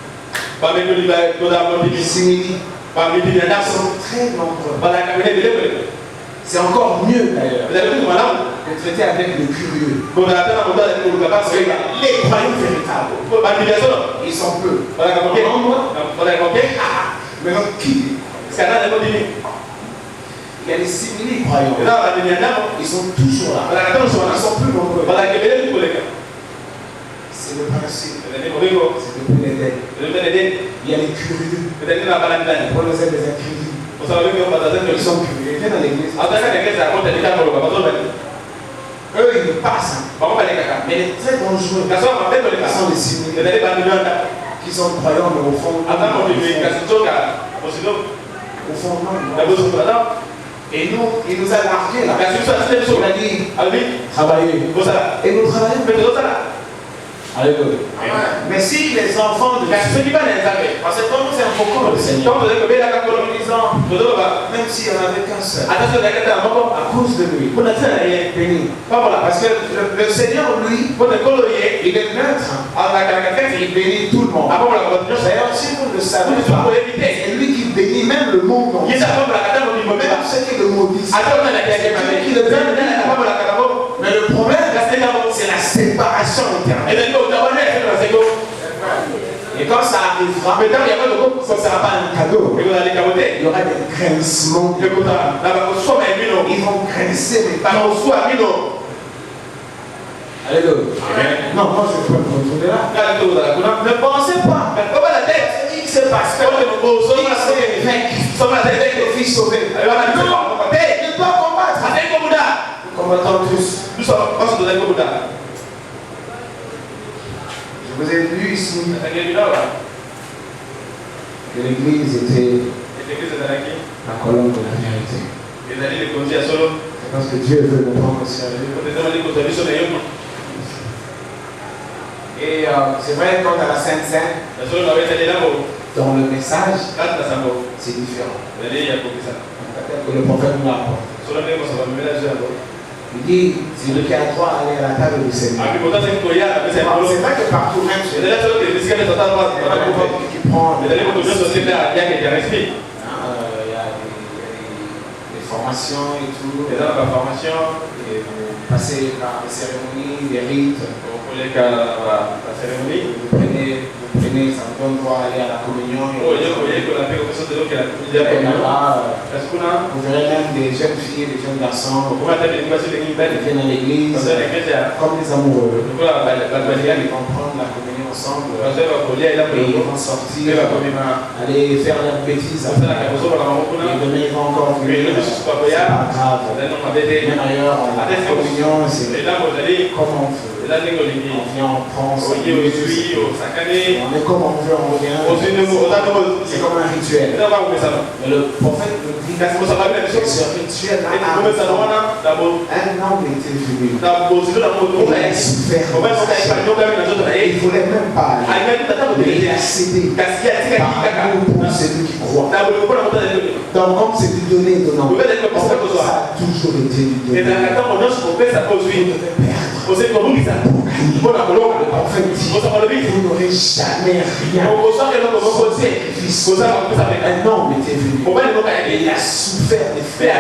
Les simili sont très nombreux. C'est encore mieux d'ailleurs de traiter avec les curieux. Parce que les croyants véritables, ils sont peu. Mais donc qui? Il y a les simili croyants. Ils sont toujours là. Ils sont plus nombreux. C'est le principe. C'est depuis l'Éden. Il y a les curieux. On les aime des incrédules. Ils sont curieux. Ils viennent dans l'église. Eux, ils passent. Mais les très dangereux sont les simili. Qui sont croyants, mais au fond, non. Et nous, il nous a marqué là. Il a dit travailler. Et nous travaillons. Alléluia. Mais si les enfants de parce que comme nous invoquons le Seigneur, même s'il n'y en avait qu'un seul, à cause de lui, béni. Parce que le Seigneur, lui, il est neutre. Il bénit tout le monde. D'ailleurs, si vous ne le savez pas, c'est lui qui bénit même le monde entier. Même ceux qui le maudissent. C'est lui qui le bénit. Mais le problème, c'est la séparation éternelle. Et quand ça arrivera, ce ne sera pas un cadeau. Il y aura des grincements. Ils vont grincer les parois. Alléluia. Non, moi je peux me retrouver là. Ne pensez pas. Il se passe les filles sauvées. Non, il doit combattre. Nous combattons tous. Je vous ai lu ici que l'église était la colonne de la vérité. C'est parce que Dieu veut nous prendre au sérieux. Et c'est vrai, quant à la Sainte Seine, dans le message, c'est différent. Peut-être que le prophète nous l'apporte. Il dit, c'est le qui a droit à aller à la table du Seigneur. C'est vrai que partout, même chez les qui prend il y a des formations et tout. Et vous passez par des cérémonies, des rites. Vous prenez, ça vous donne droit à aller à la communion. Vous verrez même des jeunes filles et des jeunes garçons qui viennent à l'église comme des amoureux. Ils vont prendre la communion ensemble et ils vont sortir, aller faire leurs bêtises. Et demain ils vont encore venir. C'est pas grave. Même ailleurs, la communion, c'est comme on veut. On vient, on prend, on est comme on veut, on revient. C'est comme un rituel. Mais le prophète nous dit que ce rituel a un homme était venu. Il a souffert. Il ne voulait même pas aller. Il a cédé par amour pour celui qui croit. Donc comme c'était donné, donnant, ça a toujours été du donné. Vous devez perdre. Le prophète dit, vous n'aurez jamais rien. Un homme était venu. Et il a souffert des faits.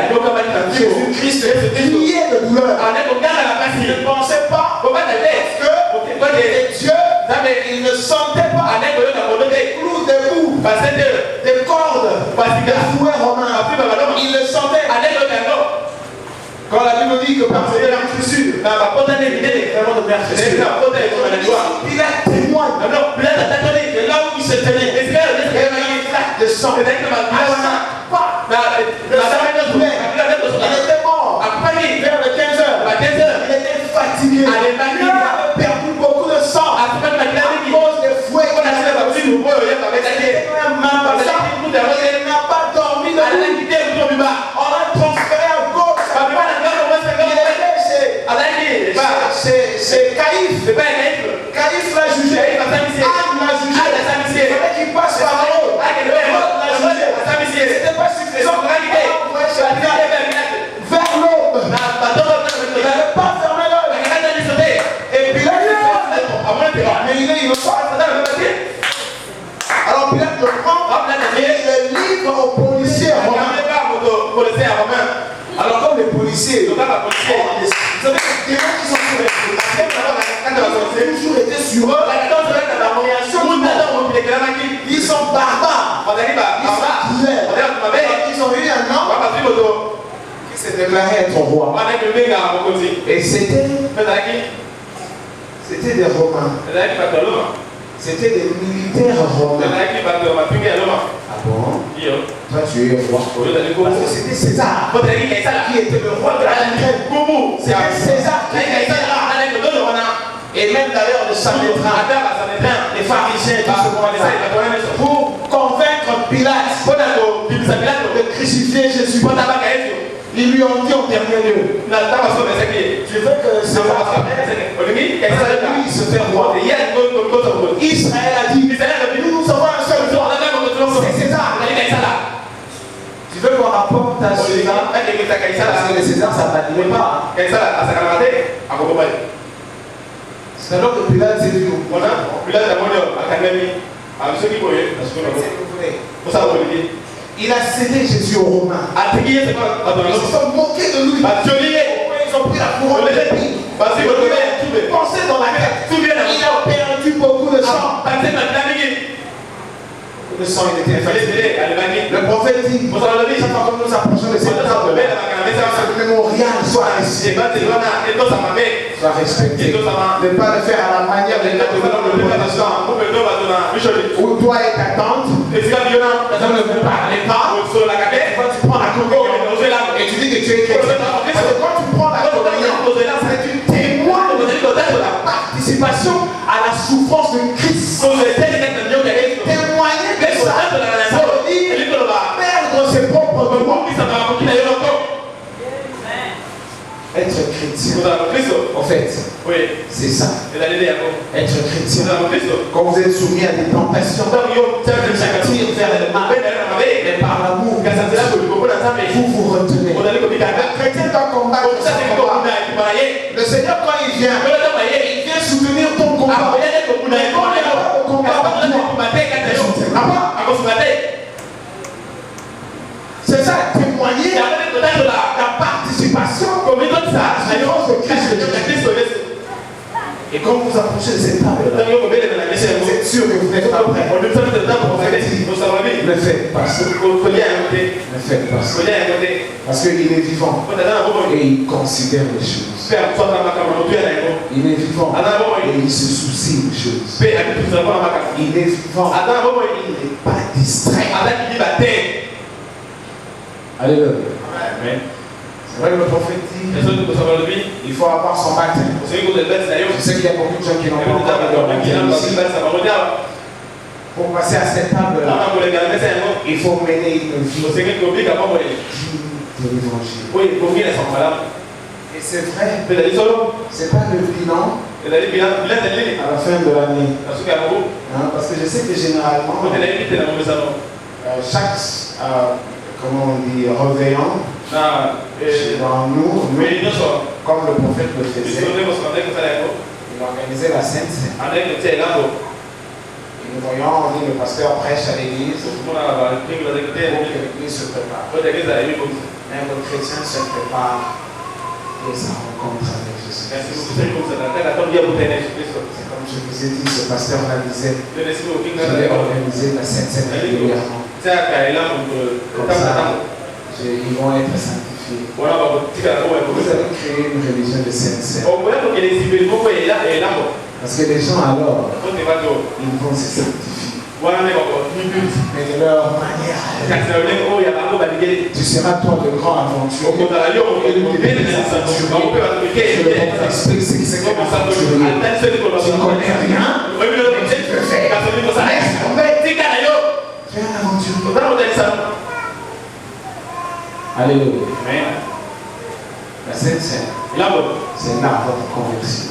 Jésus-Christ criait de douleur. Il ne pensait pas que Dieu, il ne sentait pas des clous, des bouts, des cordes, des fouets romains. Il le sentait. Quand la Bible dit que par ses meurtrissures, il a témoigné que là où il s'était Caïphe. C'est pas un naïf. Caïphe l'a jugé. Anne l'a jugé. Il fallait qu'il passe par l'eau. C'était pas suffisant. Vers l'aube. Il n'avait pas fermé l'œil. Et Pilate mais il veut pas. Alors Pilate le prend et le livre aux policiers romains. Alors comme les policiers, vous savez que des gens qui sont sur les toujours été sur eux. Ils sont barbares. Ils sont cruels. Ils ont eu un homme qui s'est déclaré être roi. Et c'était des Romains. C'était des militaires romains. Ah bon? Toi tu es roi. Parce que c'était César qui était le roi de la Grèce. C'était César qui était là. Et même d'ailleurs le Sanhédrin, les pharisiens, tout ce qu'on pour convaincre Pilate de crucifier Jésus. Ils lui ont dit en dernier lieu, tu veux que César lui se fait roi. Israël a dit, nous avons un seul roi, c'est César. Tu veux qu'on rapporte à César? Parce que le César ça ne badinait pas. C'est alors que Pilate s'est dit, il a cédé Jésus aux Romains. Ils se sont moqués de lui. Ils ont pris la couronne de l'épine. Pensez dans la tête. Il a perdu beaucoup de sang. Le sang il était fatigué. Le prophète dit, chaque fois que nous approchons de cette table, le mémorial soit respecté. Ne pas le faire à la manière des catholiques de protestants. Où doit être attente. On ne veut parler pas. Quand tu prends la communion et tu dis que tu es chrétien. Parce que quand tu prends la communion, tu témoignes de la participation à la souffrance de Christ. Témoigner de ça. Perdre ses propres droits. Être chrétien, en fait, c'est ça. Être chrétien, quand vous êtes soumis à des tentations, vous attirent vers le mal, mais par l'amour, vous vous retenez. Le chrétien doit combattre son combat. Le Seigneur, quand il vient soutenir ton combat. Mais quand il n'y a pas de combat pour toi, c'est ça, témoigner la participation à l'alliance de Christ. Et quand vous approchez de cette table, vous êtes sûr que vous n'êtes pas prêt. Ne faites pas ça. Ne faites pas ça. Parce qu'il est vivant et il considère les choses. Il est vivant et il se soucie des choses. Il est vivant, il n'est pas distrait. Alléluia. Amen. C'est vrai que le prophète dit il faut avoir son baptême. Je sais qu'il y a beaucoup de gens qui n'ont pas encore leur baptême ici. Pour passer à cette table-là, il faut mener une vie de l'évangile. Et c'est vrai, c'est pas le bilan à la fin de l'année. Parce que je sais que généralement, chaque comment on dit, réveillant dans nous, comme le prophète le faisait, il organisait la Sainte Seine. Et nous voyons, on dit le pasteur prêche à l'église pour que l'église se prépare. Même le chrétien se prépare pour sa rencontre avec Jésus. C'est comme je vous ai dit, ce pasteur là disait, je vais organiser la Sainte Seine régulièrement. Comme ça, ils vont être sanctifiés. Vous avez créé une religion de Sainte Seine. Parce que les gens alors, ils vont se sanctifier. Mais de leur manière. Tu seras toi le grand aventurier. Je t'explique ce qui c'est comme aventurier. Tu ne connais rien, mais tu peux faire. Fais un aventurier. Alléluia. La Sainte Seine, c'est là votre conversion.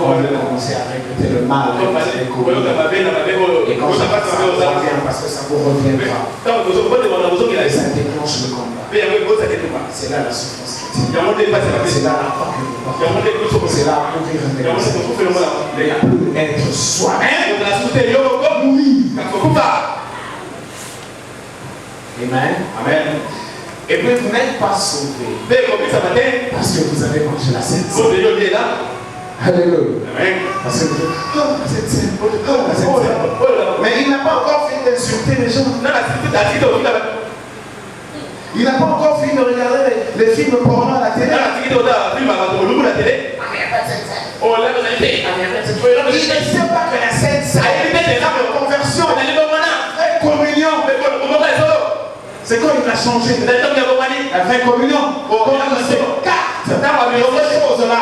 on veut commencer à répéter le mal. Et quand ça revient, parce que ça vous reviendra. Et ça déclenche le combat. C'est là la souffrance chrétienne. C'est là la croix que vous portez. C'est là mourir un mais plus être soi-même. Oui. Amen. Amen. Et puis vous n'êtes pas sauvés parce que vous avez mangé la Sainte Seine. Alléluia. Amen. Parce que vous dites, oh la Sainte Seine, oh la Sainte Seine. Mais il n'a pas encore fini d'insulter les gens. Il n'a pas encore fini de regarder les films porno à la télé. Il ne sait pas que la Sainte Seine est la conversion. La communion. C'est quand il a changé. La vraie communion. Quand il se carte dans autre chose là.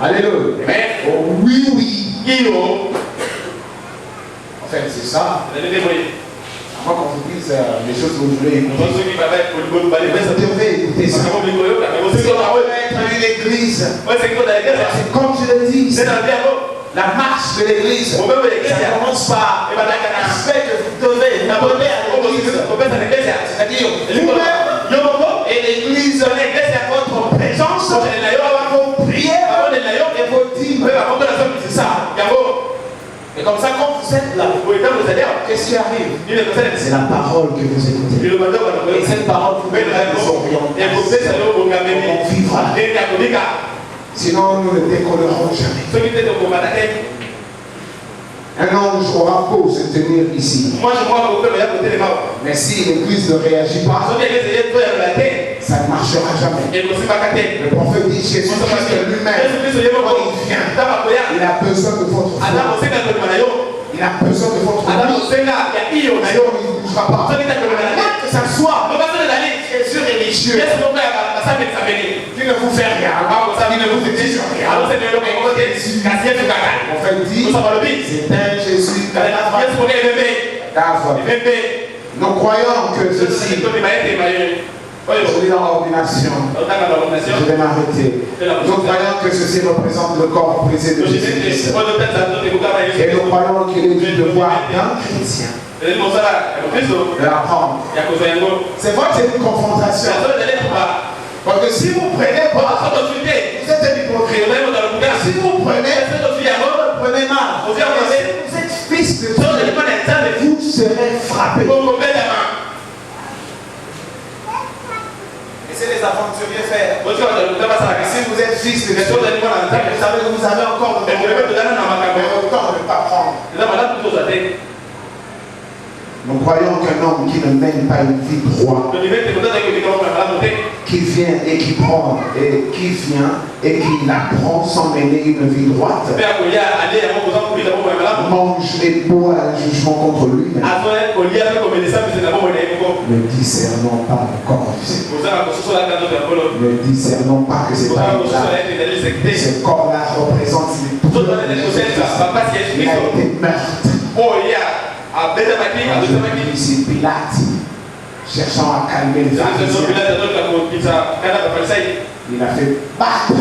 Alléluia. Oh, oui, oui. En fait, c'est ça. Avant qu'on vous dise les choses que vous voulez écouter. Vous devez écouter ça. Vous devez être à l'église. C'est comme je l'ai dit. La marche de l'église. Ça commence par l'aspect que vous devez abonner à l'église. C'est-à-dire, vous-même et l'église est votre présence, vos prières et vos dîmes. C'est ça. Et comme ça, quand vous êtes là, qu'est-ce qui arrive? C'est la parole que vous écoutez. Et cette parole vous met des orientations. On vivra. Sinon, nous ne décollerons jamais. Un ange aura beau se tenir ici. Mais si l'église ne réagit pas, ça ne marchera jamais. Le prophète dit Jésus-Christ lui-même, quand il vient, il a besoin de votre foi. Il a besoin de votre foi. Il ne bougera pas. Que ça soit Jésus religieux, qui ne vous fait rien, qui ne vous exige rien. Le prophète dit, c'est un Jésus d'Azareth. Nous croyons que ceci, je lis dans l'ordination, je vais m'arrêter. Nous croyons que ceci représente le corps brisé de Jésus-Christ. Et nous croyons qu'il est du devoir d'un chrétien de l'apprendre. C'est vrai que c'est une confrontation. Parce que si vous prenez pas, vous êtes un hypocrite. Si vous prenez, vous prenez mal. Vous êtes fils de Dieu, vous serez frappé. Et c'est les aventuriers faire. Si vous êtes fils de Dieu, vous savez que vous avez encore le temps de ne pas prendre. Nous croyons qu'un homme qui ne mène pas une vie droite, qui vient et qui prend et qui vient et qui apprend sans mener une vie droite, mange et boit un jugement contre lui-même. Ne discernons pas le corps du Seigneur. Ne discernons pas que c'est pas là. Ce corps-là représente il a été meurtre. Ici, Pilate, cherchant à calmer les pharisiens, il a fait battre.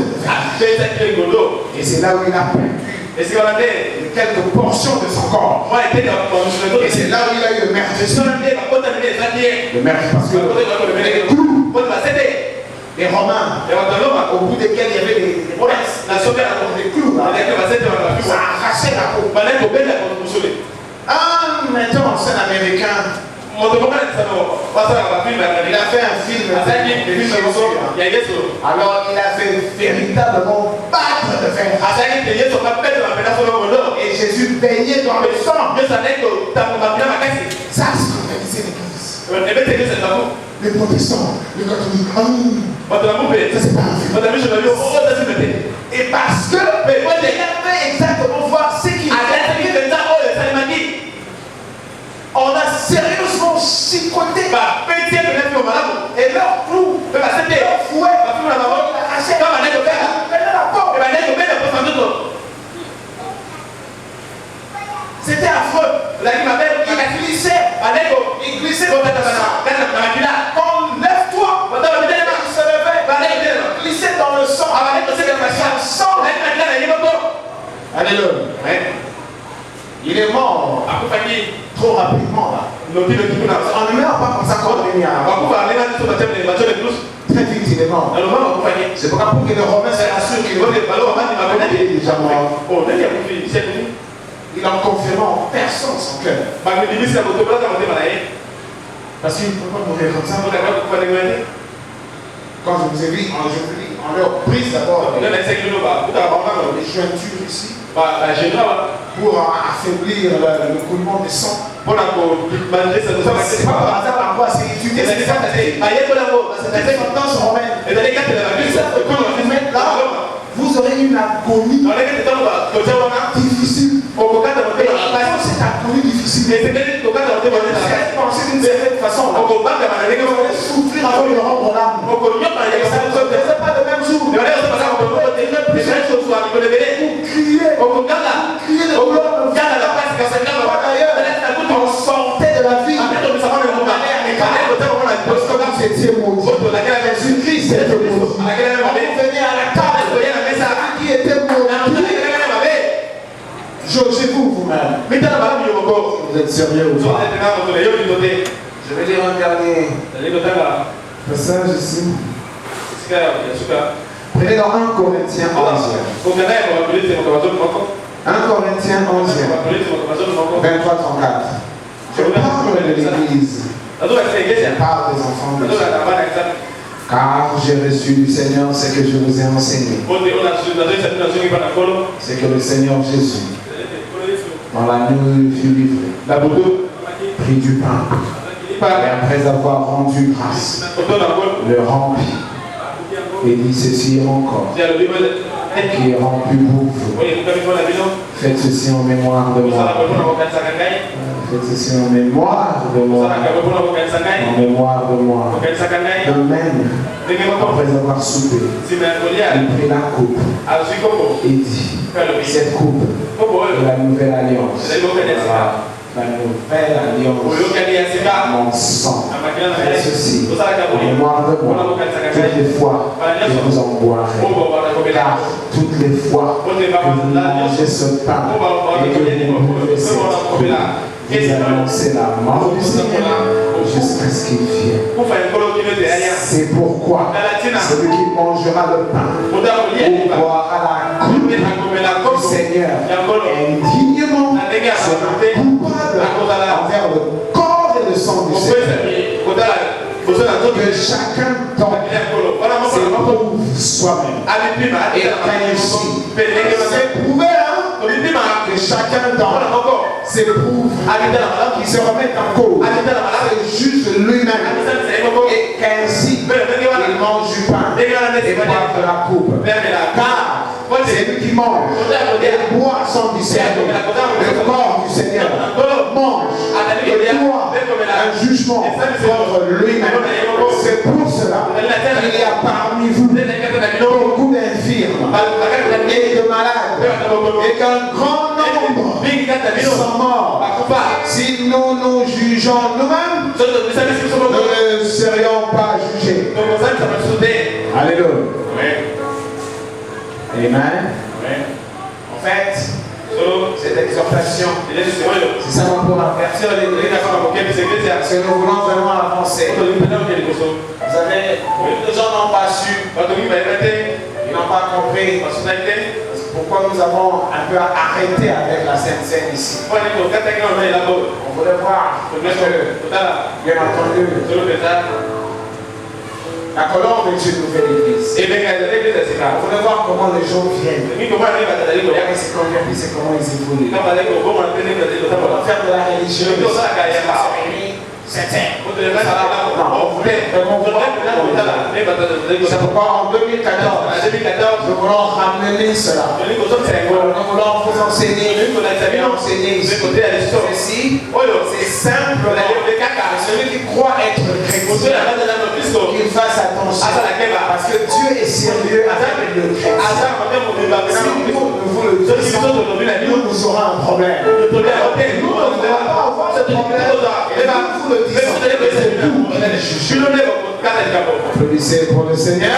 Et c'est là où il a perdu quelques portions de son corps. Et c'est là où il a eu le meurtre. Le meurtre parce que les clous, les Romains, au bout desquels il y avait des clous, ça a arraché la peau. Un metteur en scène américain, il a fait un film. Alors il a fait véritablement battre de fer. Et Jésus baignait dans le sang. Ça, c'est l'église. Les protestants, les catholiques, ça c'est pas un film. Et parce que il avait exactement voir ce qu'il a. On a sérieusement chicoté et leur clou, leur fouet, il a arraché la porte. C'était affreux. Il glissait dans le sang. Quand lève-toi, il se levait, il glissait dans le sang. Le sang Alléluia. Ouais. Il est mort Akufaki. trop rapidement là. On ne meurt pas comme ça comme il y a. Très vite, il est mort. C'est pourquoi pour que les Romains s'assurent qu'il est déjà mort. Il en confirme en personne son cœur. Parce qu'il ne peut pas mourir comme ça. Quand je vous ai dit, on leur brise d'abord les jointures ici pour affaiblir le coulement du sang. C'est pas par hasard en quoi c'est étudié. C'est tendance romaine. Là, vous aurez une agonie difficile. Cette agonie difficile. Pensez d'une certaine façon. Vous allez souffrir avant de rendre l'âme. Et ça ne se faisait pas le même jour. Vous criez. De gloire. On sortait de la vie. Parce que vous étiez maudit. Jésus-Christ était maudit. Vous venez à la table qui était maudit. Jaugez-vous vous-même. Vous êtes sérieux ou pas? Je vais lire un dernier passage ici. Prenez dans 1 Corinthiens 11. 1 Corinthiens 11, 23-34. Je parle de l'Église. Je parle des enfants de Dieu. Car j'ai reçu du Seigneur ce que je vous ai enseigné. C'est que le Seigneur Jésus, dans la nuit, il fut livré, prit du pain, et après avoir rendu grâce, le remplit, et dit ceci est mon corps, qui est rempli pour vous. Faites ceci en mémoire de moi. Faites ceci en mémoire de moi. En mémoire de moi. De même, après avoir soupé, il prit la coupe et dit, cette coupe est la nouvelle alliance. La nouvelle alliance, mon sang. Faites ceci en mémoire de moi. Toutes les fois que vous en boirez. Car toutes les fois que vous mangez ce pain et que vous buvez cette coupe, vous annoncez la mort du Seigneur jusqu'à ce qu'il vienne. C'est pourquoi celui qui mangera le pain ou boira la coupe du Seigneur indignement sera coupable envers le corps et le sang du Seigneur. Que chacun d'entre s'éprouve soi-même et qu'ainsi s'éprouver que chacun d'entre s'éprouve qui se remette en cause et juge lui-même et qu'ainsi il mange du pain et boive de la coupe. Car c'est lui qui mange et boit son discernement le corps du Seigneur mange et boit un jugement contre lui-même. C'est pour cela qu'il y a parmi vous beaucoup d'infirmes et de malades et qu'un grand nombre sont morts. Si nous nous jugeons nous-mêmes, nous ne serions pas jugés. Alléluia. Amen. En fait, cette exhortation, c'est ça pour avertir l'Église parce que nous voulons vraiment avancer. Vous savez, beaucoup de gens n'ont pas su, ils n'ont pas compris pourquoi nous avons un peu arrêté avec la Sainte Seine ici. On voulait voir, bien entendu, la colombe est une nouvelle église. On voulait voir comment les gens viennent. C'est comment ils évoluent. On va faire de la religion. C'est pourquoi en 2014, nous voulons ramener cela. Nous voulons vous enseigner ici. Ceci, c'est simple. Celui qui croit être chrétien, qu'il fasse attention. Parce que Dieu est sérieux avec le chrétien. Si nous vous le disons, nous aurons un problème. Nous ne devons pas avoir ce problème. Et vous le disons. Applaudissez pour le Seigneur.